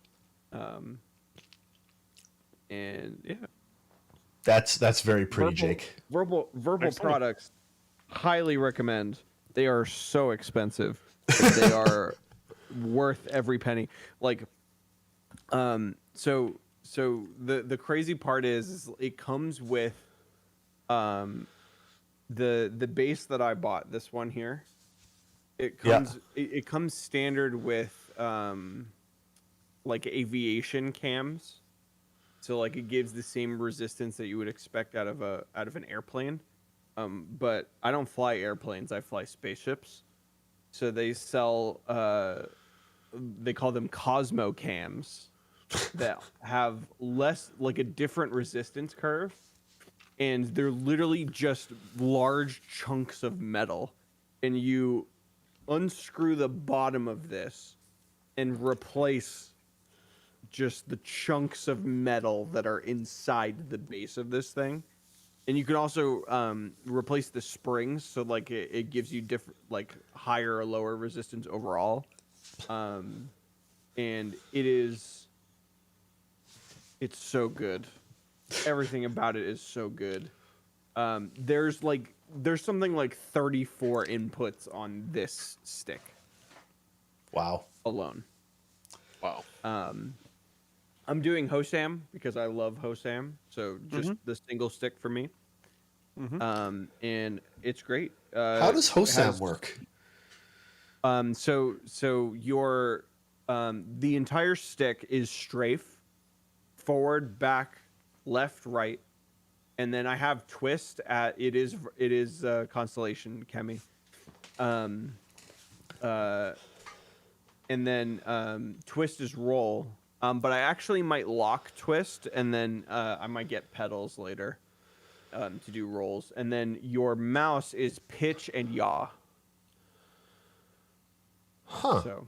And yeah. That's very pretty, Jake. Verbal Excellent. products, highly recommend. They are so expensive. But they are worth every penny. Like, so the crazy part is it comes with, the base that I bought. This one here, it comes it comes standard with like aviation cams. So like it gives the same resistance that you would expect out of an airplane. But I don't fly airplanes, I fly spaceships. So they sell they call them Cosmo cams that have less, like a different resistance curve, and they're literally just large chunks of metal, and you unscrew the bottom of this and replace just the chunks of metal that are inside the base of this thing. And you can also replace the springs, so like it gives you different, like higher or lower resistance overall. And it's so good. Everything about it is so good. There's something like 34 inputs on this stick Wow. alone. Wow. I'm doing Hosam because I love Hosam, so just the single stick for me. And it's great. How does Hosam work? So your the entire stick is strafe, forward, back, left, right, and then I have twist at it is Constellation Chemi. And then twist is roll. But I actually might lock twist, and then I might get pedals later to do rolls. And then your mouse is pitch and yaw. Huh. So,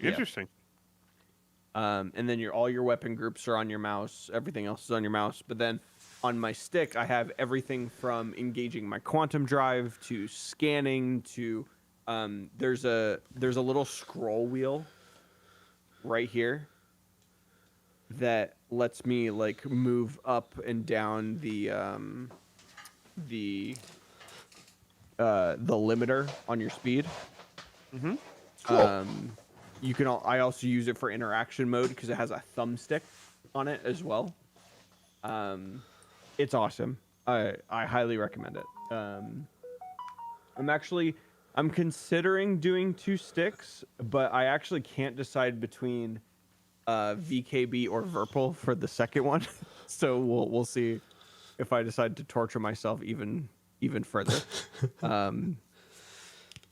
Interesting. and then all your weapon groups are on your mouse. Everything else is on your mouse. But then on my stick, I have everything from engaging my quantum drive to scanning to there's a little scroll wheel right here that lets me like move up and down the limiter on your speed. Cool. You can. I also use it for interaction mode because it has a thumbstick on it as well. It's awesome. I highly recommend it. I'm considering doing 2 sticks, but I actually can't decide between VKB or Virpal for the second one. So we'll see if I decide to torture myself even further.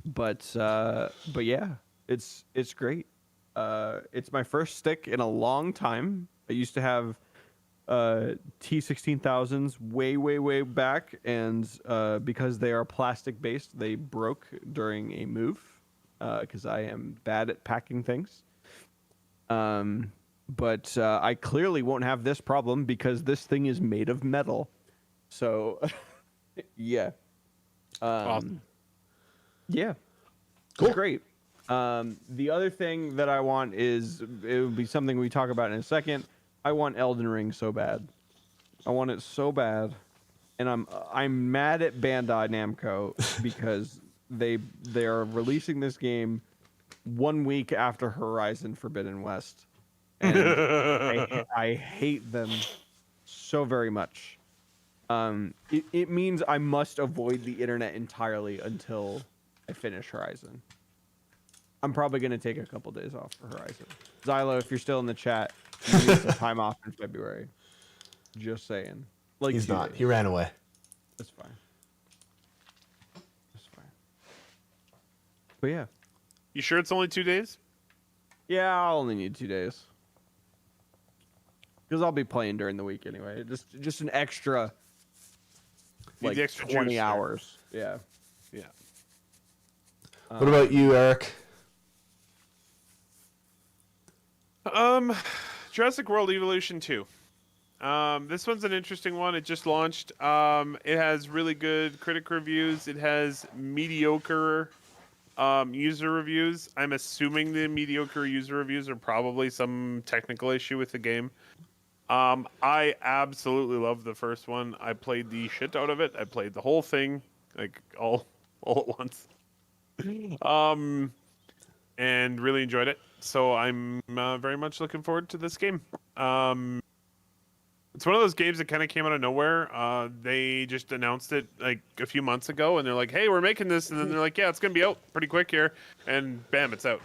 But yeah, it's great. It's my first stick in a long time. I used to have T16,000s way back, and because they are plastic based, they broke during a move because I am bad at packing things. but I clearly won't have this problem because this thing is made of metal. So, yeah. Awesome. Yeah. Cool. It's great. The other thing that I want is, it would be something we talk about in a second. I want Elden Ring so bad. I want it so bad. And I'm mad at Bandai Namco because they are releasing this game 1 week after Horizon Forbidden West. And I hate them so very much. It means I must avoid the internet entirely until I finish Horizon. I'm probably going to take a couple days off for Horizon. Xylo, if you're still in the chat, you need some time off in February. Just saying. Like, He's 2 not. days. He ran away. That's fine. That's fine. But yeah. You sure it's only 2 days? Yeah, I'll only need 2 days. Because I'll be playing during the week anyway. Just an extra, Need like, the extra 20 juice there. hours. Yeah. Yeah. What about you, Eric? Jurassic World Evolution 2. This one's an interesting one. It just launched. It has really good critic reviews. It has mediocre user reviews. I'm assuming the mediocre user reviews are probably some technical issue with the game. I absolutely love the first one. I played the shit out of it. I played the whole thing, like all at once. And really enjoyed it. So I'm very much looking forward to this game. It's one of those games that kind of came out of nowhere. They just announced it like a few months ago, and they're like, "Hey, we're making this," and then they're like, "Yeah, it's gonna be out pretty quick here," and bam, it's out.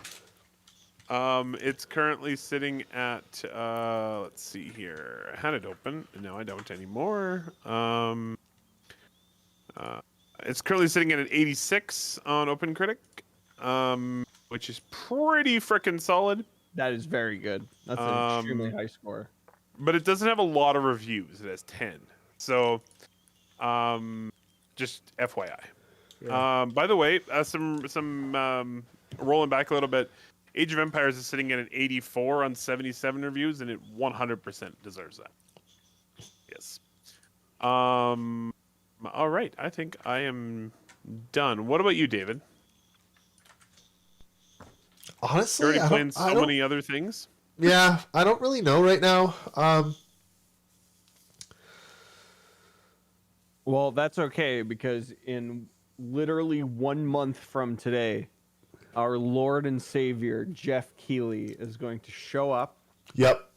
It's currently sitting at let's see here. I had it open, and now I don't anymore. It's currently sitting at an 86 on OpenCritic, which is pretty freaking solid. That is very good. That's an extremely high score. But it doesn't have a lot of reviews. It has 10. So, just FYI. Yeah. By the way, some rolling back a little bit. Age of Empires is sitting at an 84 on 77 reviews, and it 100% deserves that. Yes. All right. I think I am done. What about you, David? Honestly, You're already I playing don't, so many other things. Yeah, I don't really know right now. Well, that's okay because in literally 1 month from today, our Lord and Savior, Jeff Keighley, is going to show up Yep.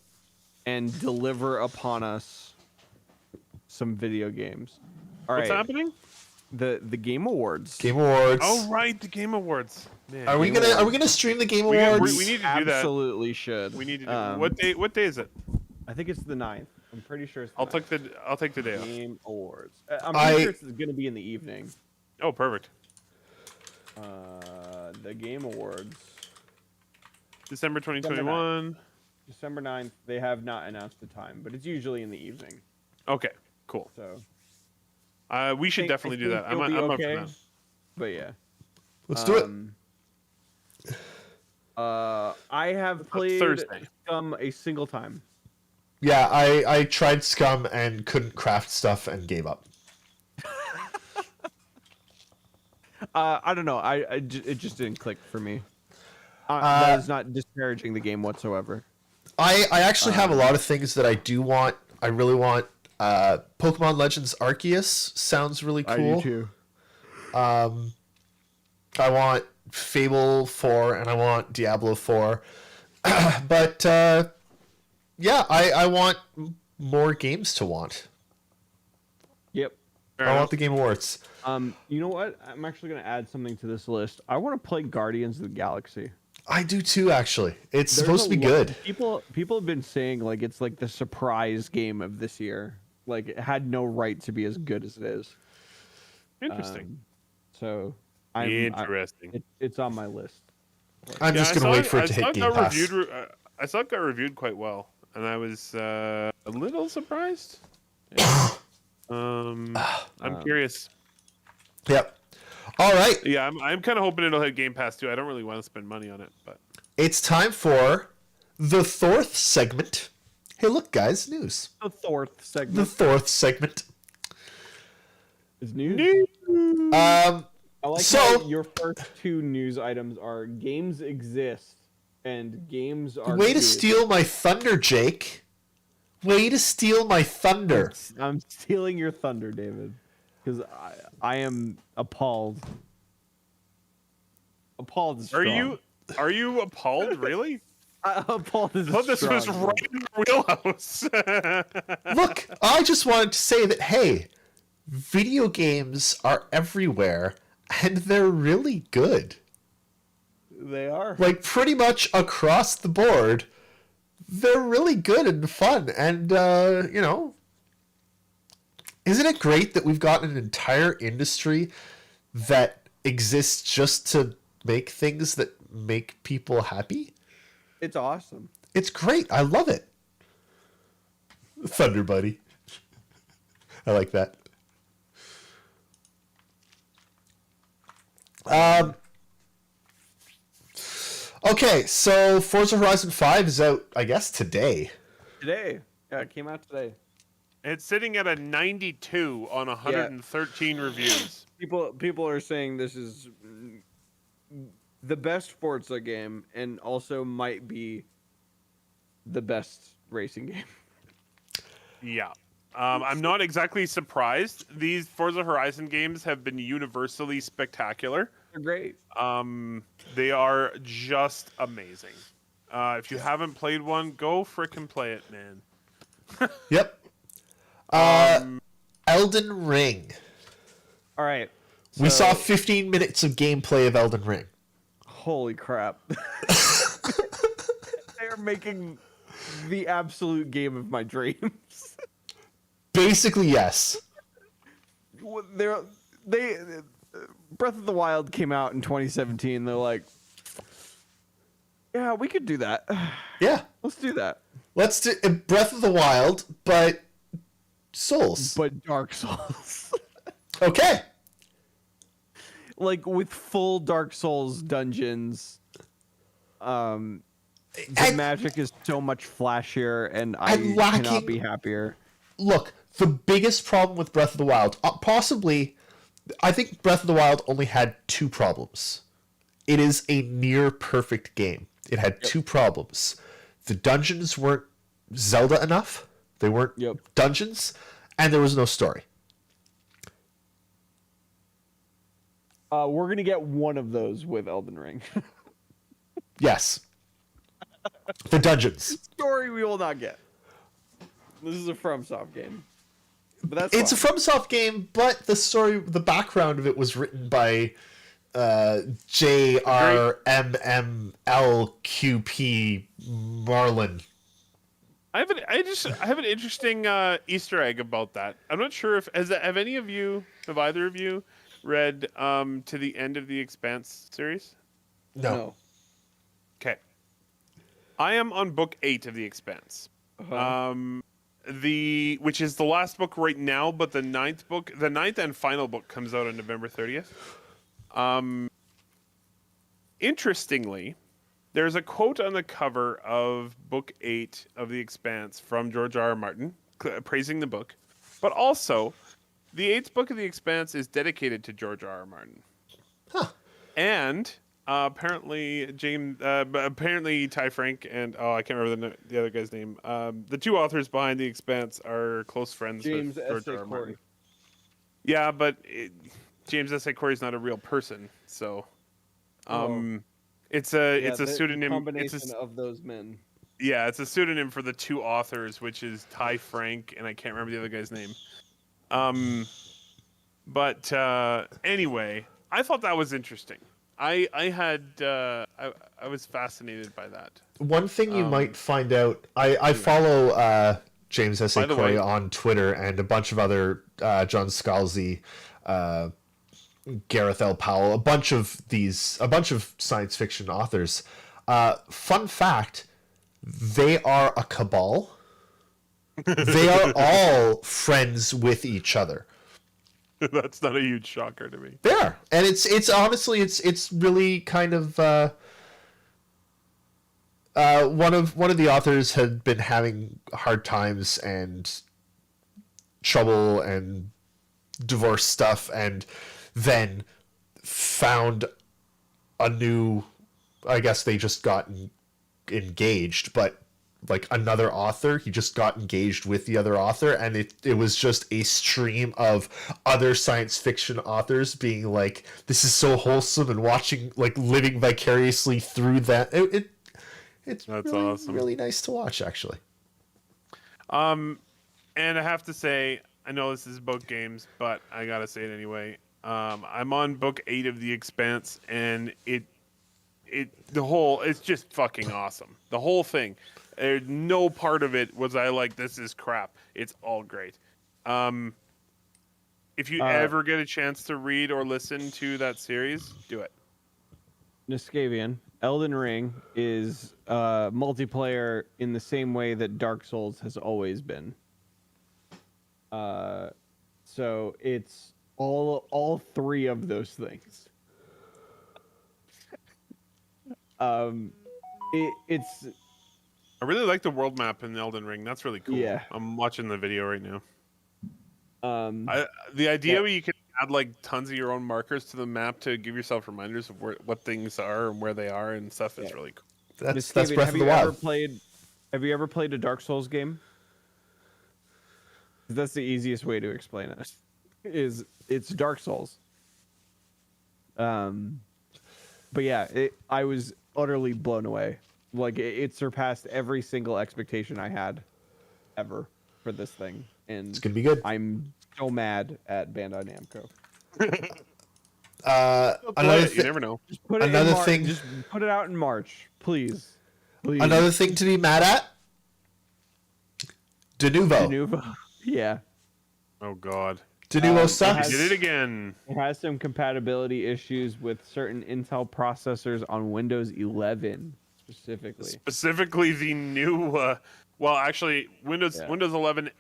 and deliver upon us some video games. All What's right. happening? The Game Awards. Game Awards. Oh, right. The Game Awards. Man, Are we Game gonna stream the Game We Awards? need to do that. Absolutely should. We need to do What day is it? I think it's the 9th. I'm pretty sure it's the I'll 9th. take the day off. Game Awards. I'm pretty sure it's going to be in the evening. Oh, perfect. The Game Awards. December 2021. December 9th. They have not announced the time, but it's usually in the evening. Okay, cool. So We should definitely do that. I'm it'll be up for okay, that. But yeah. Let's do it. I have played Thursday. Scum a single time. Yeah, I tried Scum and couldn't craft stuff and gave up. I don't know. It just didn't click for me. That is not disparaging the game whatsoever. I actually have a lot of things that I do want. I really want. Pokemon Legends Arceus sounds really cool. I do too. I want Fable 4 and I want Diablo 4. But yeah, I want more games to want. Yep. Fair I enough. want the Game Awards. You know what? I'm actually going to add something to this list. I want to play Guardians of the Galaxy. I do too, actually. It's There's supposed to be a lot- good. People have been saying like it's like the surprise game of this year. Like it had no right to be as good as it is. Interesting. So Interesting. it's on my list. I'm just I going to saw wait for it to hit Game Pass. I saw it got reviewed quite well, and I was a little surprised. I'm curious. Yep. All right. Yeah, I'm kind of hoping it'll hit Game Pass too. I don't really want to spend money on it, but It's time for the fourth segment. Hey, look, guys, news. The fourth The segment fourth segment. is news. Um, I like So- how your first two news items are games exist and games are way to good. steal my thunder, Jake. Way to steal my thunder. I'm stealing your thunder, David, because I am appalled. Appalled is strong. Are you appalled? Really? Appalled is I thought this was strong. right in your wheelhouse. Look, I just wanted to say that, hey, video games are everywhere, and they're really good. They are. Like, pretty much across the board, they're really good and fun. And, you know, isn't it great that we've got an entire industry that exists just to make things that make people happy? It's awesome. It's great. I love it. Thunder Buddy. I like that. Okay, so Forza Horizon 5 is out, I guess, today. Today. Yeah, it came out today. It's sitting at a 92 on 113 reviews. People are saying this is the best Forza game and also might be the best racing game. Yeah. I'm not exactly surprised. These Forza Horizon games have been universally spectacular. They're great. They are just amazing. If you haven't played one, go frickin' play it, man. Yep. Elden Ring. All right. We so- saw 15 minutes of gameplay of Elden Ring. Holy crap. They're making the absolute game of my dreams. Basically, yes. They Breath of the Wild came out in 2017. They're like, yeah, we could do that. Yeah. Let's do that. Let's do Breath of the Wild, but Souls. But Dark Souls. Okay. Like with full Dark Souls dungeons. The And- magic is so much flashier, and I And lacking- cannot be happier. Look, the biggest problem with Breath of the Wild, possibly, I think Breath of the Wild only had two problems. It is a near perfect game. It had two problems. The dungeons weren't Zelda enough. They weren't Yep. dungeons, and there was no story. We're gonna get one of those with Elden Ring. Yes. The dungeons. Story we will not get. This is a FromSoft game. But that's It's a fine. FromSoft game, but the story, the background of it was written by JRMMLQP Marlin. I have an interesting Easter egg about that. I'm not sure if have either of you read to the end of the Expanse series? No. Okay. I am on book 8 of the Expanse. Which is the last book right now, but the ninth and final book comes out on November 30th. Interestingly, there's a quote on the cover of book 8 of the Expanse from George R. R. Martin praising the book, but also the 8th book of the Expanse is dedicated to George R. R. Martin. Huh. And apparently Ty Frank and I can't remember the other guy's name. The two authors behind The Expanse are close friends James with George S.A. R. R. Corey. Martin. Yeah, but James S.A. Corey is not a real person, so it's a pseudonym. Combination of those men. Yeah, it's a pseudonym for the two authors, which is Ty Frank and I can't remember the other guy's name. But anyway, I thought that was interesting. I was fascinated by that. One thing you might find out, I follow James S.A. By the Corey way- on Twitter and a bunch of other John Scalzi, Gareth L. Powell, a bunch of science fiction authors. Fun fact, they are a cabal. They are all friends with each other. That's not a huge shocker to me. They are, and it's honestly it's really kind of one of the authors had been having hard times and trouble and divorce stuff, and then found a new. I guess they just got engaged, but like another author, he just got engaged with the other author, and it was just a stream of other science fiction authors being like, this is so wholesome, and watching, like, living vicariously through that. It's That's really, awesome. really nice to watch, actually. And I have to say, I know this is about games, but I gotta say it anyway. I'm on book 8 of The Expanse, and it's just fucking awesome. The whole thing. No part of it was I like, this is crap. It's all great. If you ever get a chance to read or listen to that series, do it. Niskavian, Elden Ring is multiplayer in the same way that Dark Souls has always been. So it's all three of those things. It's I really like the world map in Elden Ring. That's really cool. Yeah. I'm watching the video right now. um The idea Yeah. where you can add like tons of your own markers to the map to give yourself reminders of what things are and where they are and stuff is really cool. That's Niskavian, Breath have of the you ever Wild. played a Dark Souls game? That's the easiest way to explain it. It's Dark Souls. But yeah, I was utterly blown away. Like it surpassed every single expectation I had ever for this thing, and It's gonna be good. I'm so mad at Bandai Namco. Another You never know. Just put it Another in thing- Just put it out in March, please. Please. Another thing to be mad at. Denuvo. Denuvo. Yeah, Oh God. Denuvo it sucks. You did it again. it has some compatibility issues with certain Intel processors on Windows 11 specifically. Specifically, the new, well, actually, Windows 11,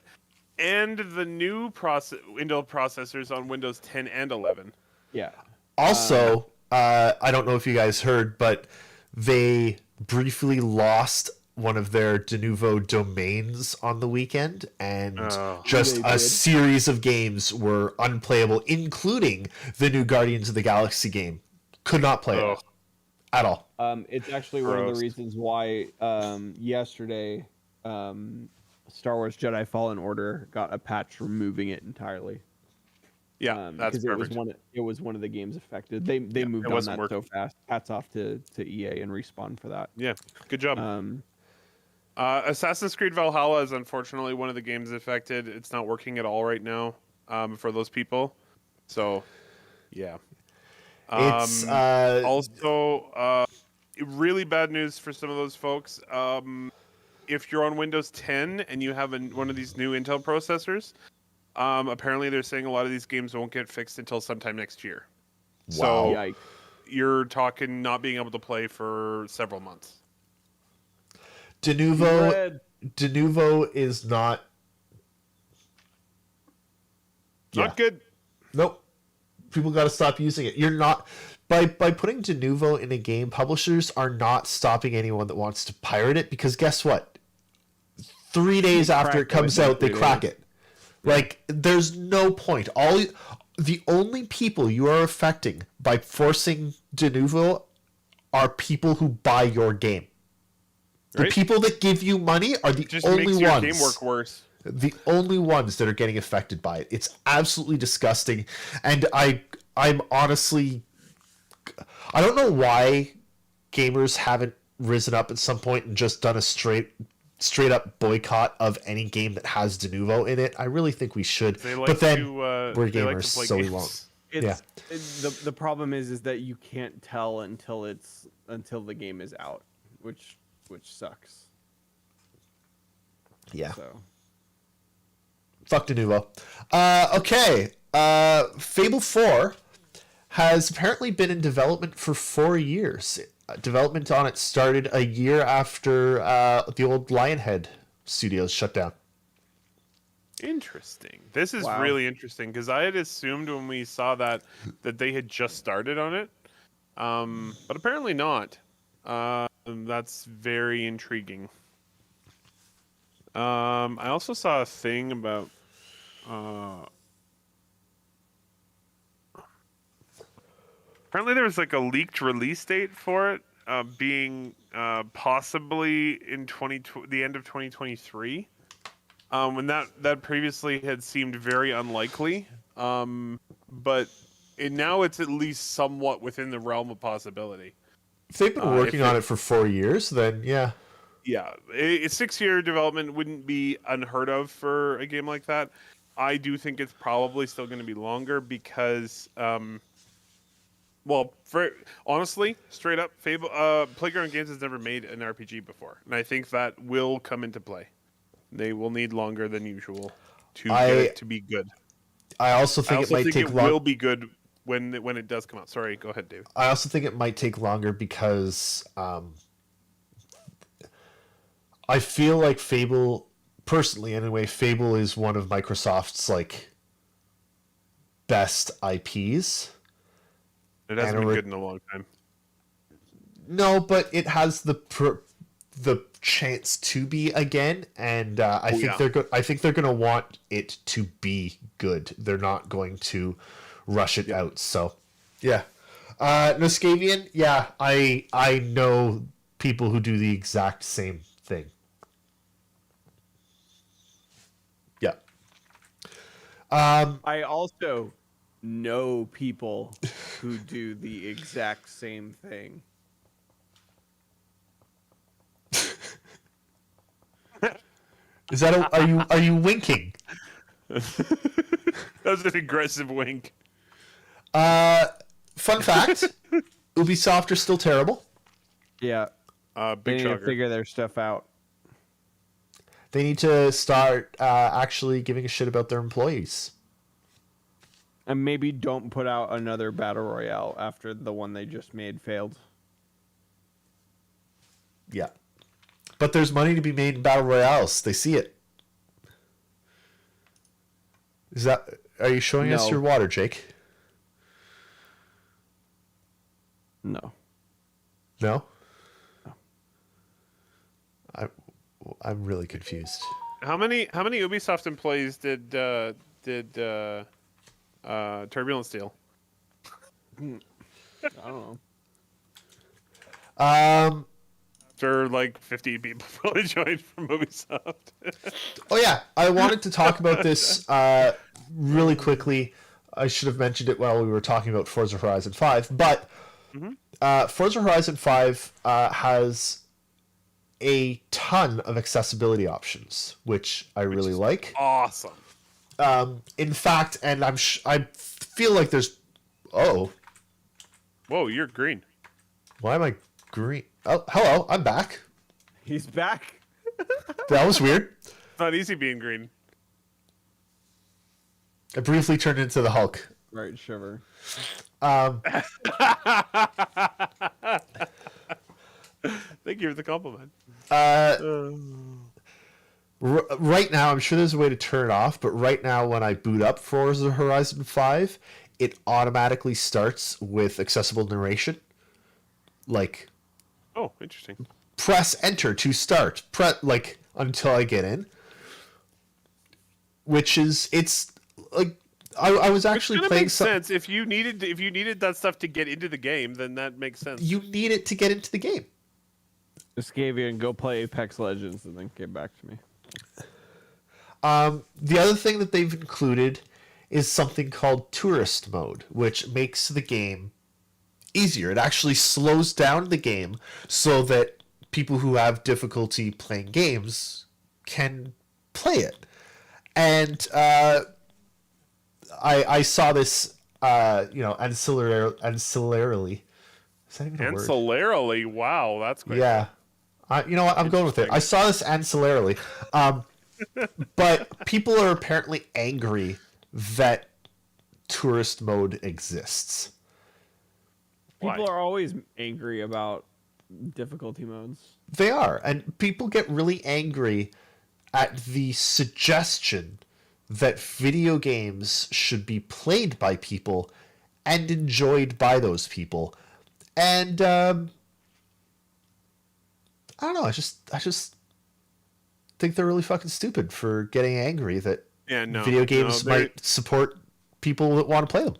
and the new Intel processors on Windows 10 and 11. Yeah. Also, I don't know if you guys heard, but they briefly lost one of their Denuvo domains on the weekend, and just They a did. series of games were unplayable, including the new Guardians of the Galaxy game. Could not play Oh. it at all. It's actually one of Gross. the reasons why yesterday Star Wars Jedi Fallen Order got a patch removing it entirely. Yeah, that's because perfect. it was one of the games affected. They moved it on wasn't that so working. fast. Hats off to EA and Respawn for that. Yeah, good job. Um, Assassin's Creed Valhalla is unfortunately one of the games affected. It's not working at all right now for those people. So, yeah. It's Also, really bad news for some of those folks. If you're on Windows 10 and you have one of these new Intel processors, apparently they're saying a lot of these games won't get fixed until sometime next year. So yikes. you're talking not being able to play for several months. Red. Denuvo is not. Not good. Nope. People got to stop using it. You're not by putting Denuvo in a game. Publishers are not stopping anyone that wants to pirate it, because guess what? 3 days after it crack it comes within out, they 3 crack days. it. Like, there's no point. The only people you are affecting by forcing Denuvo are people who buy your game. The Right. people that give you money are the Just only makes your ones. game work worse. The only ones that are getting affected by it. It's absolutely disgusting, and I'm honestly, I don't know why gamers haven't risen up at some point and just done a straight up boycott of any game that has Denuvo in it. I really think we should, They like but then to, we're they like gamers, to play so we games. won't. The problem is that you can't tell until the game is out, which sucks. Yeah. So Fuck Denuvo. Okay. Fable 4 has apparently been in development for 4 years. Development on it started a year after the old Lionhead Studios shut down. Interesting. This is Wow. really interesting because I had assumed when we saw that they had just started on it, but apparently not. That's very intriguing. I also saw a thing about apparently there was like a leaked release date for it, being possibly in the end of 2023. When that previously had seemed very unlikely. But now it's at least somewhat within the realm of possibility. If they've been working on it for 4 years, then yeah. Yeah, a 6-year development wouldn't be unheard of for a game like that. I do think it's probably still going to be longer because, honestly, straight up, Fable, Playground Games has never made an RPG before, and I think that will come into play. They will need longer than usual to get it to be good. I also think it might take will be good when it does come out. Sorry, go ahead, Dave. I also think it might take longer because I feel like Fable, personally anyway, Fable is one of Microsoft's like best IPs. It hasn't been good in a long time. No, but it has the chance to be again, and I think they're gonna want it to be good. They're not going to rush it out. So, yeah, Noskavian, yeah, I know people who do the exact same thing. Yeah. I also know people who do the exact same thing. Is that are you winking? That was an aggressive wink. Fun fact: Ubisoft are still terrible. Yeah, they Big need to shocker. figure their stuff out. They need to start actually giving a shit about their employees. And maybe don't put out another battle royale after the one they just made failed. Yeah. But there's money to be made in battle royales. They see it. Are you showing us No. your water, Jake? No. No? I'm really confused. How many Ubisoft employees did Turbulent steal? I don't know. After like 50 people probably joined from Ubisoft. Oh yeah, I wanted to talk about this really quickly. I should have mentioned it while we were talking about Forza Horizon 5, but Forza Horizon 5 has a ton of accessibility options, which I really like. Awesome. In fact, and I feel like there's... Oh, Whoa, you're green. why am I green? Oh, hello, I'm back. He's back. That was weird. It's not easy being green. I briefly turned into the Hulk. Right, shiver. Thank you for the compliment. Right now, I'm sure there's a way to turn it off, but right now when I boot up Forza Horizon 5, it automatically starts with accessible narration. Like, Oh, interesting. press enter to start. Until I get in. Which is, it's like, I was actually It playing makes sense. If you needed that stuff to get into the game, then that makes sense. You need it to get into the game. Escavia and go play Apex Legends and then get back to me. The other thing that they've included is something called tourist mode, which makes the game easier. It actually slows down the game so that people who have difficulty playing games can play it. And I saw this, ancillarily. Is that even a word? Ancillarily, wow, that's great. Yeah. You know what? I'm going with it. I saw this ancillarily. But people are apparently angry that tourist mode exists. People Why? are always angry about difficulty modes. They are. And people get really angry at the suggestion that video games should be played by people and enjoyed by those people. And I don't know. I just think they're really fucking stupid for getting angry that Yeah, no, video games no, they're- might support people that want to play them.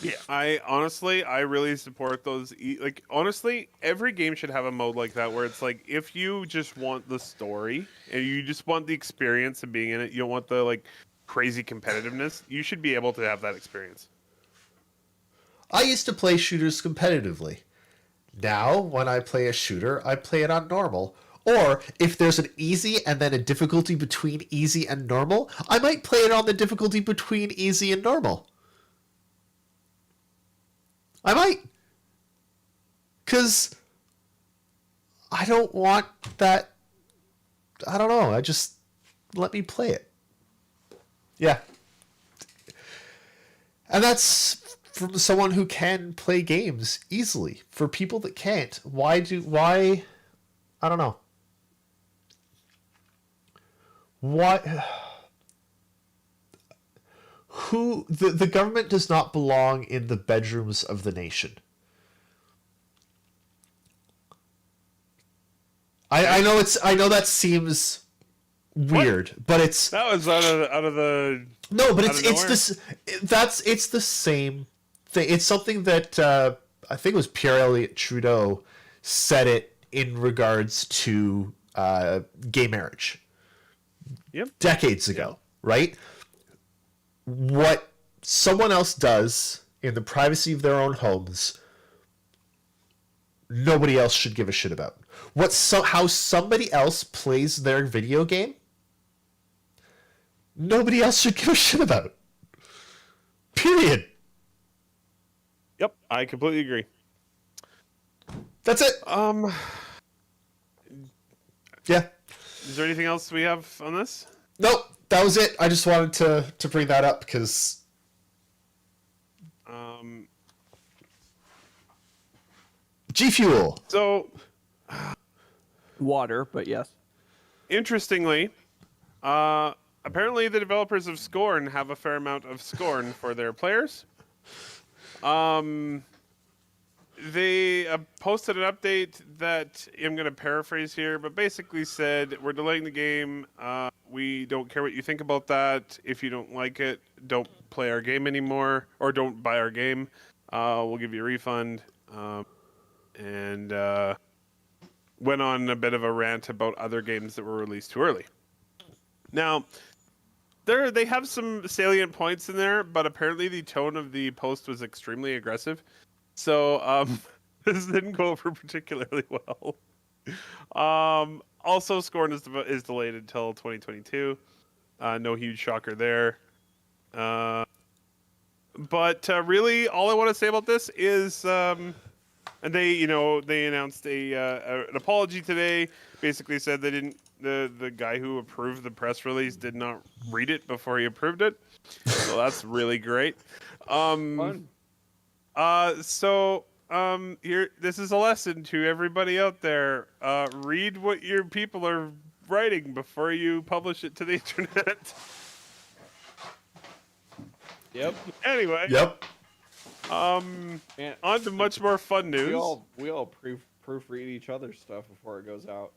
Yeah, I really support those. Like, honestly, every game should have a mode like that where it's like, if you just want the story and you just want the experience of being in it, you don't want the like crazy competitiveness. You should be able to have that experience. I used to play shooters competitively. Now, when I play a shooter, I play it on normal. Or if there's an easy and then a difficulty between easy and normal, I might play it on the difficulty between easy and normal. I might. Because I don't want that. I don't know. I just let me play it. Yeah. And that's from someone who can play games easily. For people that can't, why? I don't know. Why? The government does not belong in the bedrooms of the nation. I know that seems weird, but it's That was out of the no, but out of nowhere. it's the same thing. It's something that I think it was Pierre Elliott Trudeau said it in regards to gay marriage. Yep. Decades ago, right? What someone else does in the privacy of their own homes, nobody else should give a shit about. How somebody else plays their video game, nobody else should give a shit about. Period. Yep, I completely agree. That's it. Yeah. Is there anything else we have on this? Nope. That was it. I just wanted to bring that up because G Fuel. So, Water, but yes. interestingly, apparently the developers of Scorn have a fair amount of scorn for their players. They posted an update that I'm going to paraphrase here, but basically said, we're delaying the game. We don't care what you think about that. If you don't like it, don't play our game anymore, or don't buy our game. We'll give you a refund. And went on a bit of a rant about other games that were released too early. Now, they have some salient points in there, but apparently the tone of the post was extremely aggressive. So this didn't go over particularly well. Also, Scorn is delayed until 2022. No huge shocker there. But really, all I want to say about this is, and they announced an apology today. Basically said they didn't. The guy who approved the press release did not read it before he approved it. So that's really great. Fun. Here, this is a lesson to everybody out there. Read what your people are writing before you publish it to the internet. Yep. Anyway. Yep. Man, On to much more fun news. we all proofread each other's stuff before it goes out.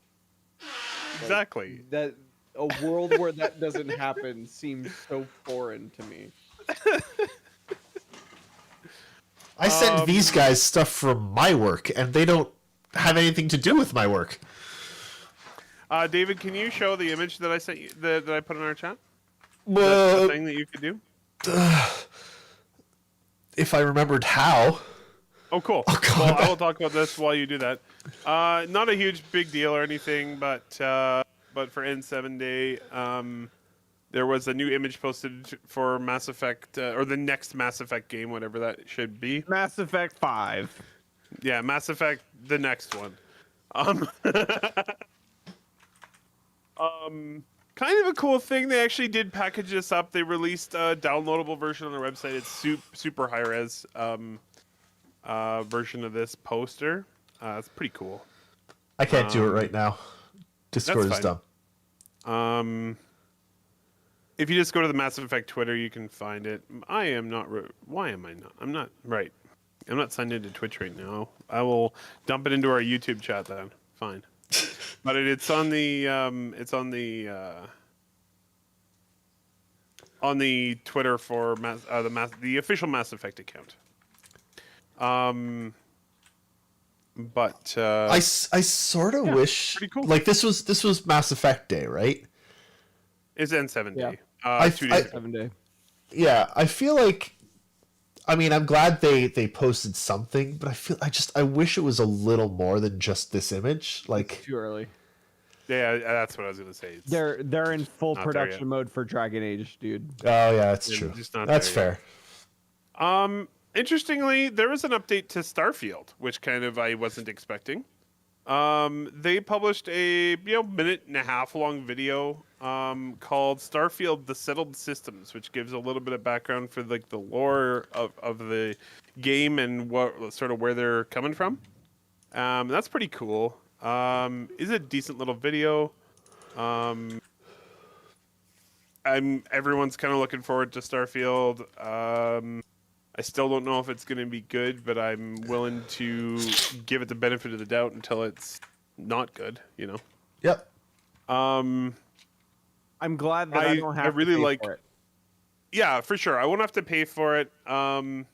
Exactly. That a world where that doesn't happen seems so foreign to me. I send these guys stuff from my work, and they don't have anything to do with my work. David, can you show the image that I sent you, that I put in our chat? Well, That's the thing that you could do. if I remembered how. Oh, cool. Oh, God. Well, I will talk about this while you do that. Not a huge big deal or anything, but for N7 Day, there was a new image posted for Mass Effect, or the next Mass Effect game, whatever that should be. Mass Effect 5. Yeah, Mass Effect, the next one. Kind of a cool thing. They actually did package this up. They released a downloadable version on their website. It's super high res version of this poster. It's pretty cool. I can't do it right now. Discord is that's dumb. If you just go to the Mass Effect Twitter, you can find it. I am not. Why am I not? I'm not right. I'm not signed into Twitch right now. I will dump it into our YouTube chat then. Fine. But it's on the on the Twitter for the official Mass Effect account. But I sort of wish pretty cool. like this was Mass Effect Day, right? it's N7 Yeah. day. I- 2 days ago. 7 day. Yeah, I feel like, I mean, I'm glad they posted something, but I wish it was a little more than just this image. Like, Too early. Yeah, that's what I was gonna say. It's They're in full Not there production yet. mode for Dragon Age, dude. oh yeah, that's Yeah, true. just not That's there fair. Interestingly, there was an update to Starfield, which kind of I wasn't expecting. They published a minute and a half long video called Starfield: The Settled Systems, which gives a little bit of background for like the lore of the game and what sort of where they're coming from. That's pretty cool. Is a decent little video. Everyone's kind of looking forward to Starfield. I still don't know if it's going to be good, but I'm willing to give it the benefit of the doubt until it's not good, you know. Yep. I'm glad that I don't have really to pay like for it. Yeah, for sure. I won't have to pay for it. And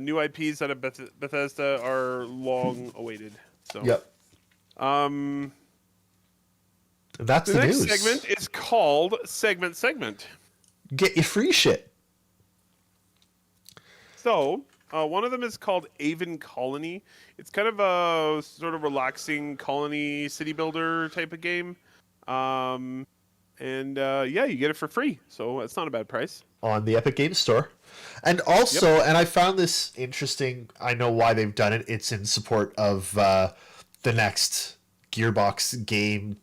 new IPs out of Bethesda are long awaited. So Yep. That's the the next news. segment is called Segment. Get your free shit. So, one of them is called Avon Colony. It's kind of a sort of relaxing colony city builder type of game. Yeah, you get it for free. So, it's not a bad price. On the Epic Games Store. And also, and I found this interesting, I know why they've done it. It's in support of the next Gearbox game,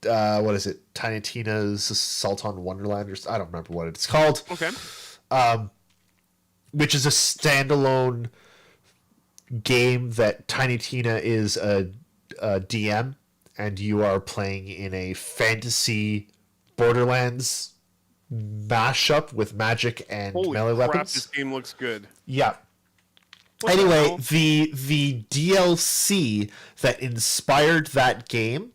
what is it? Tiny Tina's Assault on Wonderland, or I don't remember what it's called. Okay. Which is a standalone game that Tiny Tina is a DM, and you are playing in a fantasy Borderlands mashup with magic and Holy melee crap, weapons. this game looks good. Yeah. What the Anyway, hell? the DLC that inspired that game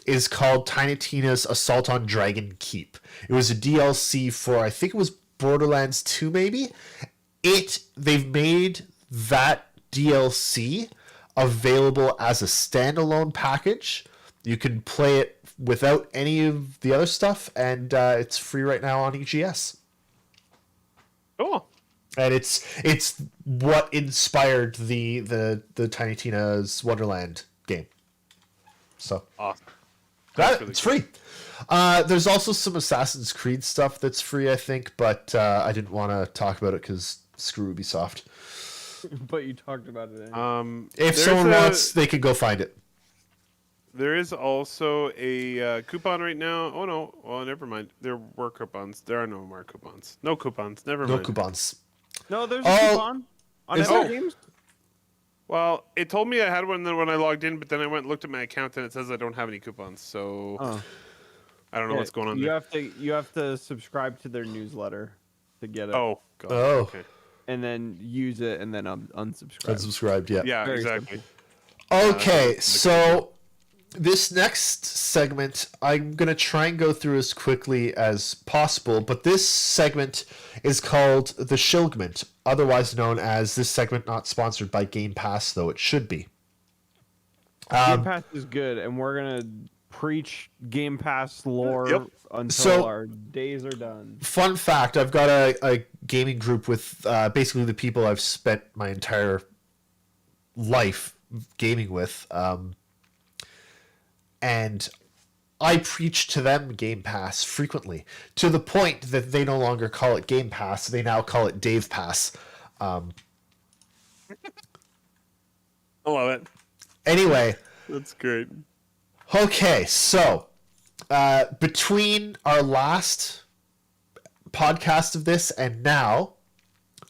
is called Tiny Tina's Assault on Dragon Keep. It was a DLC for, I think it was Borderlands 2 maybe. They've made that DLC available as a standalone package. You can play it without any of the other stuff, and it's free right now on EGS. Cool. And it's what inspired the Tiny Tina's Wonderland game. So Awesome. it's free. There's also some Assassin's Creed stuff that's free, I think, but I didn't want to talk about it because screw Ubisoft. But you talked about it anyway. If There's someone a- wants, they could go find it. There is also a coupon right now. Oh no, well never mind. There were coupons. There are no more coupons. No coupons. Never No mind. coupons. No, there's a Oh, coupon on is Epic there? Games. Well, it told me I had one when I logged in, but then I went and looked at my account and it says I don't have any coupons. So Oh. I don't know what's going on You there. have to subscribe to their newsletter to get it. Oh god. Oh. Okay. And then use it and then unsubscribe. Unsubscribed, yeah. Yeah, Very exactly. Okay, so this next segment, I'm going to try and go through as quickly as possible, but this segment is called the Shilgment, otherwise known as this segment not sponsored by Game Pass, though it should be. Game Pass is good, and we're gonna preach Game Pass lore Yep. until So- our days are done. Fun fact, I've got a gaming group with basically the people I've spent my entire life gaming with, and I preach to them Game Pass frequently, to the point that they no longer call it Game Pass, they now call it Dave Pass. I love it. Anyway, That's great. okay, so between our last podcast of this and now,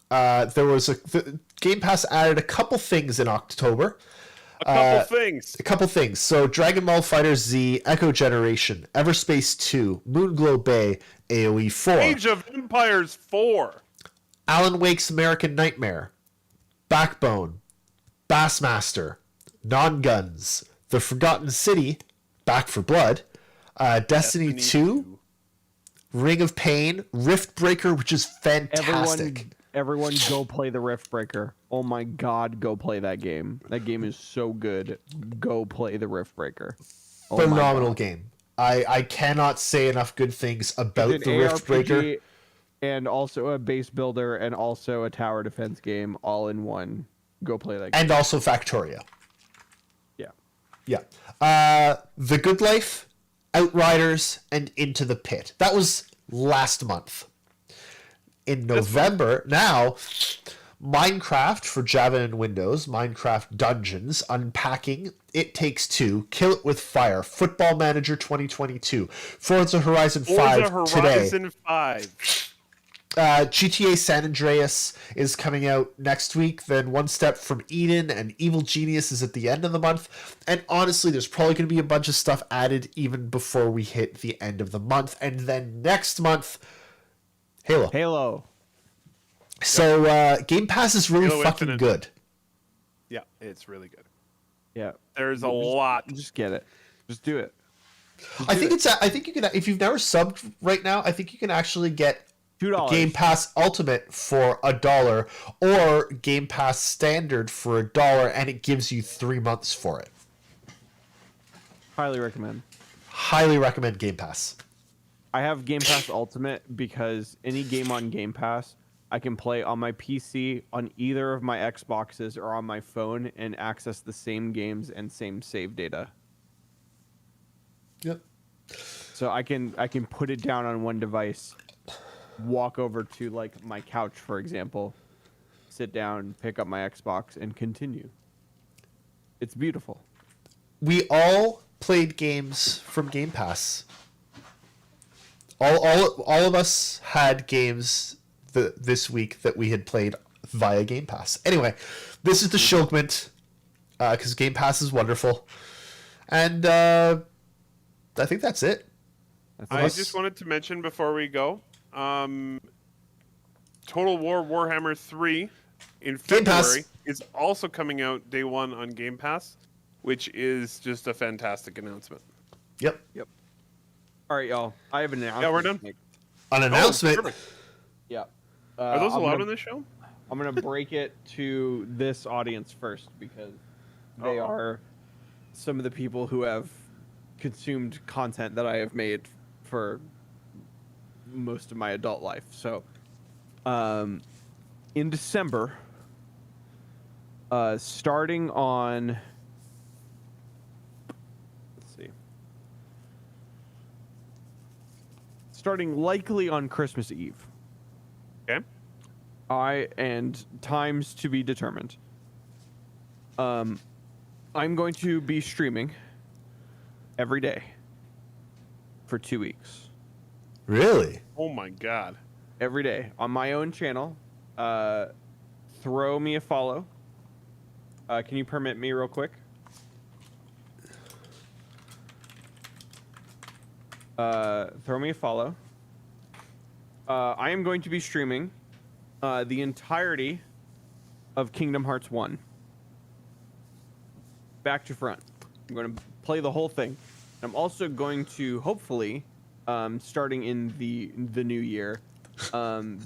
there was the Game Pass added a couple things in October. A couple things. A couple things. So Dragon Ball FighterZ Z, Echo Generation, Everspace 2, Moonglow Bay, AoE 4, Age of Empires 4. Alan Wake's American Nightmare, Backbone, Bassmaster, Non-Guns, The Forgotten City, Back for Blood, Destiny 2, Ring of Pain, Rift Breaker, which is fantastic. Everyone go play the Rift Breaker. Oh my god, go play that game. That game is so good. Go play the Rift Breaker. Oh my Phenomenal God. game. I cannot say enough good things about It's the an Rift Breaker. ARPG and also a base builder and also a tower defense game all in one. Go play that game. And also Factorio. Yeah. Yeah. The Good Life, Outriders, and Into the Pit. That was last month. In November, now, Minecraft for Java and Windows, Minecraft Dungeons, Unpacking, It Takes Two, Kill It With Fire, Football Manager 2022, Forza Horizon 5 Forza Horizon 5. GTA San Andreas is coming out next week. Then One Step from Eden and Evil Genius is at the end of the month. And honestly, there's probably going to be a bunch of stuff added even before we hit the end of the month. And then next month, Halo. So Game Pass is really Halo fucking Infinite. good. Yeah, it's really good. Yeah. There's a lot. Just get it. Just do it. I think you can, if you've never subbed right now, I think you can actually get $2. Game Pass Ultimate for $1 or Game Pass Standard for $1, and it gives you 3 months for it. Highly recommend. Highly recommend Game Pass. I have Game Pass Ultimate because any game on Game Pass I can play on my PC, on either of my Xboxes, or on my phone and access the same games and same save data. Yep. So I can put it down on one device, walk over to like my couch, for example, sit down, pick up my Xbox, and continue. It's beautiful. We all played games from Game Pass. All of us had games this week that we had played via Game Pass. Anyway, this is the Shogment, because Game Pass is wonderful. And I think that's it. I just wanted to mention before we go, Total War Warhammer 3 in Game Pass. February is also coming out day one on Game Pass, which is just a fantastic announcement. Yep. All right, y'all. I have an announcement. Yeah, we're done. An announcement. Oh, perfect. Yeah. Are those I'm allowed gonna- on this show? I'm gonna break it to this audience first because they Uh-oh. are some of the people who have consumed content that I have made for most of my adult life. So, in December, starting on, let's see, starting likely on Christmas Eve. Okay. And times to be determined. I'm going to be streaming every day for 2 weeks. Really? Oh my god. Every day on my own channel. Throw me a follow. Can you permit me real quick? Throw me a follow. I am going to be streaming the entirety of Kingdom Hearts 1. Back to front. I'm going to play the whole thing. I'm also going to, hopefully, starting in the new year,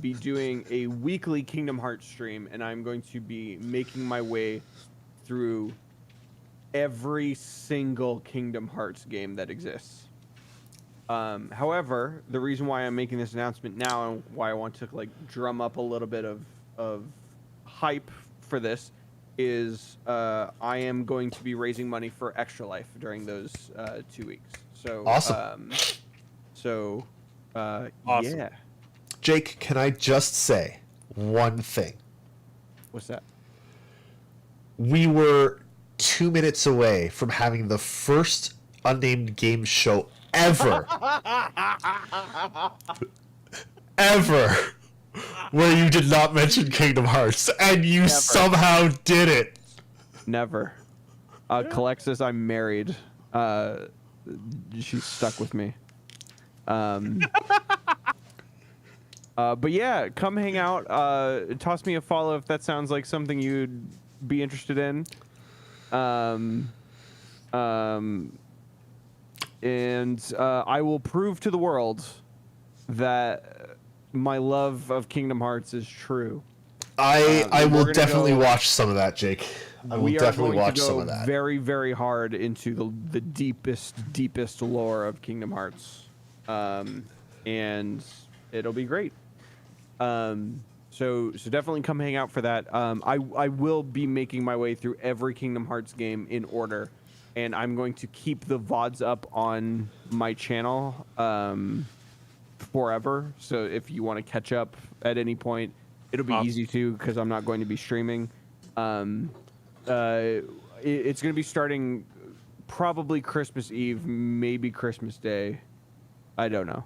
be doing a weekly Kingdom Hearts stream, and I'm going to be making my way through every single Kingdom Hearts game that exists. However, the reason why I'm making this announcement now and why I want to like drum up a little bit of hype for this is I am going to be raising money for Extra Life during those 2 weeks. So Awesome. Awesome. Yeah. Jake, can I just say one thing? What's that? We were 2 minutes away from having the first Unnamed Gaem Show ever. Ever. Where you did not mention Kingdom Hearts, and you somehow did it. Never. Calexis, I'm married. She's stuck with me. But yeah, come hang out. Toss me a follow if that sounds like something you'd be interested in. And I will prove to the world that my love of Kingdom Hearts is true. I we're will gonna definitely go- watch some of that, Jake. I will We are definitely going watch to some go of that. very, very hard into the deepest lore of Kingdom Hearts, and it'll be great. So definitely come hang out for that. I will be making my way through every Kingdom Hearts game in order, and I'm going to keep the VODs up on my channel forever. So if you want to catch up at any point, it'll be easy to, because I'm not going to be streaming. It's going to be starting probably Christmas Eve, maybe Christmas Day. I don't know.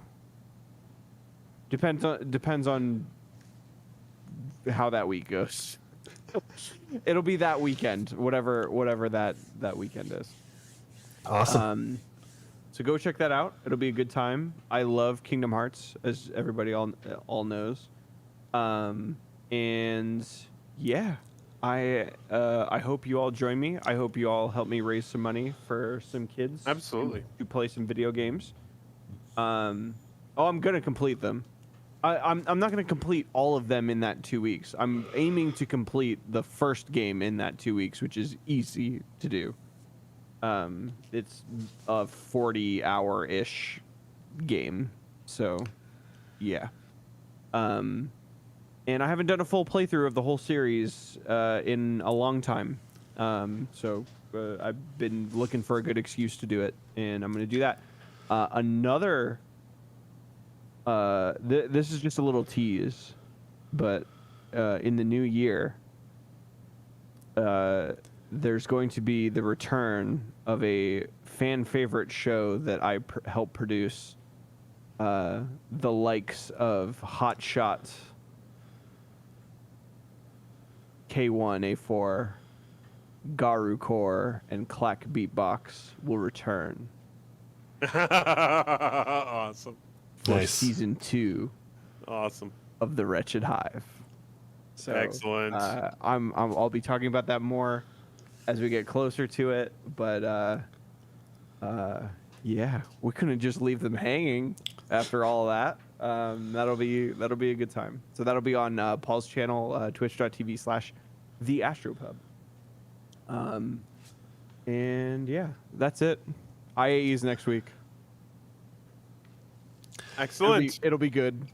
Depends on how that week goes. It'll be that weekend, whatever that weekend is. Awesome. So go check that out. It'll be a good time. I love Kingdom Hearts, as everybody all knows. And yeah, I hope you all join me. I hope you all help me raise some money for some kids. Absolutely. To play some video games. I'm gonna complete them. I'm not gonna complete all of them in that 2 weeks. I'm aiming to complete the first game in that 2 weeks, which is easy to do. It's a 40-hour-ish game, so yeah. And I haven't done a full playthrough of the whole series in a long time. So I've been looking for a good excuse to do it, and I'm going to do that. This is just a little tease, but in the new year, there's going to be the return of a fan favorite show that I helped produce, the likes of Hot Shot, K1, A4, Garu Core, and Clack Beatbox will return Awesome. for Nice. season 2 Awesome. of the Wretched Hive. So, Excellent. I'll be talking about that more as we get closer to it, but yeah, we couldn't just leave them hanging after all of that. That'll be a good time. So that'll be on Paul's channel, twitch.tv/theastropub. And yeah, that's it. IAE's next week. Excellent. It'll be good.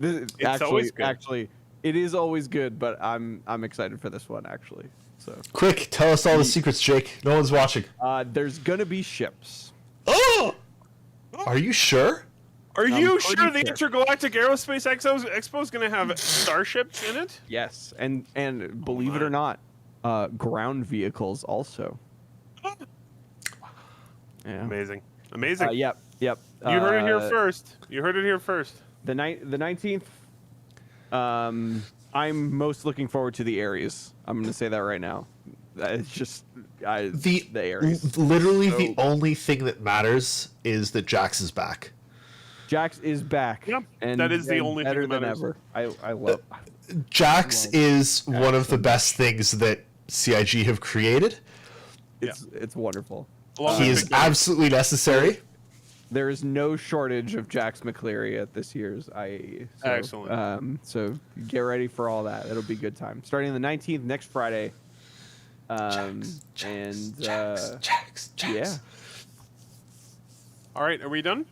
It's always good. Actually, it is always good, but I'm excited for this one actually. So Quick, tell us all the secrets, Jake. No one's watching. there's gonna be ships. Oh! Are you sure? Are you pretty sure the sure. Intergalactic Aerospace Expo is going to have starships in it? Yes, and believe it or not, ground vehicles also. Yeah. Amazing. Amazing. Yep. You heard it here first. You heard it here first. The 19th. I'm most looking forward to the Aries. I'm going to say that right now. It's just the Aries. Literally the only thing that matters is that Jax is back. Jax is back. Yep, and that is the and only thing better that than matters. ever. I love. Jax Well, is one of the best things that CIG have created. It's wonderful. Along He with is the game. absolutely necessary. There is no shortage of Jax McCleary at this year's IAE. So, Excellent. So get ready for all that. It'll be a good time. Starting the 19th, next Friday. Jax. Yeah. All right, are we done?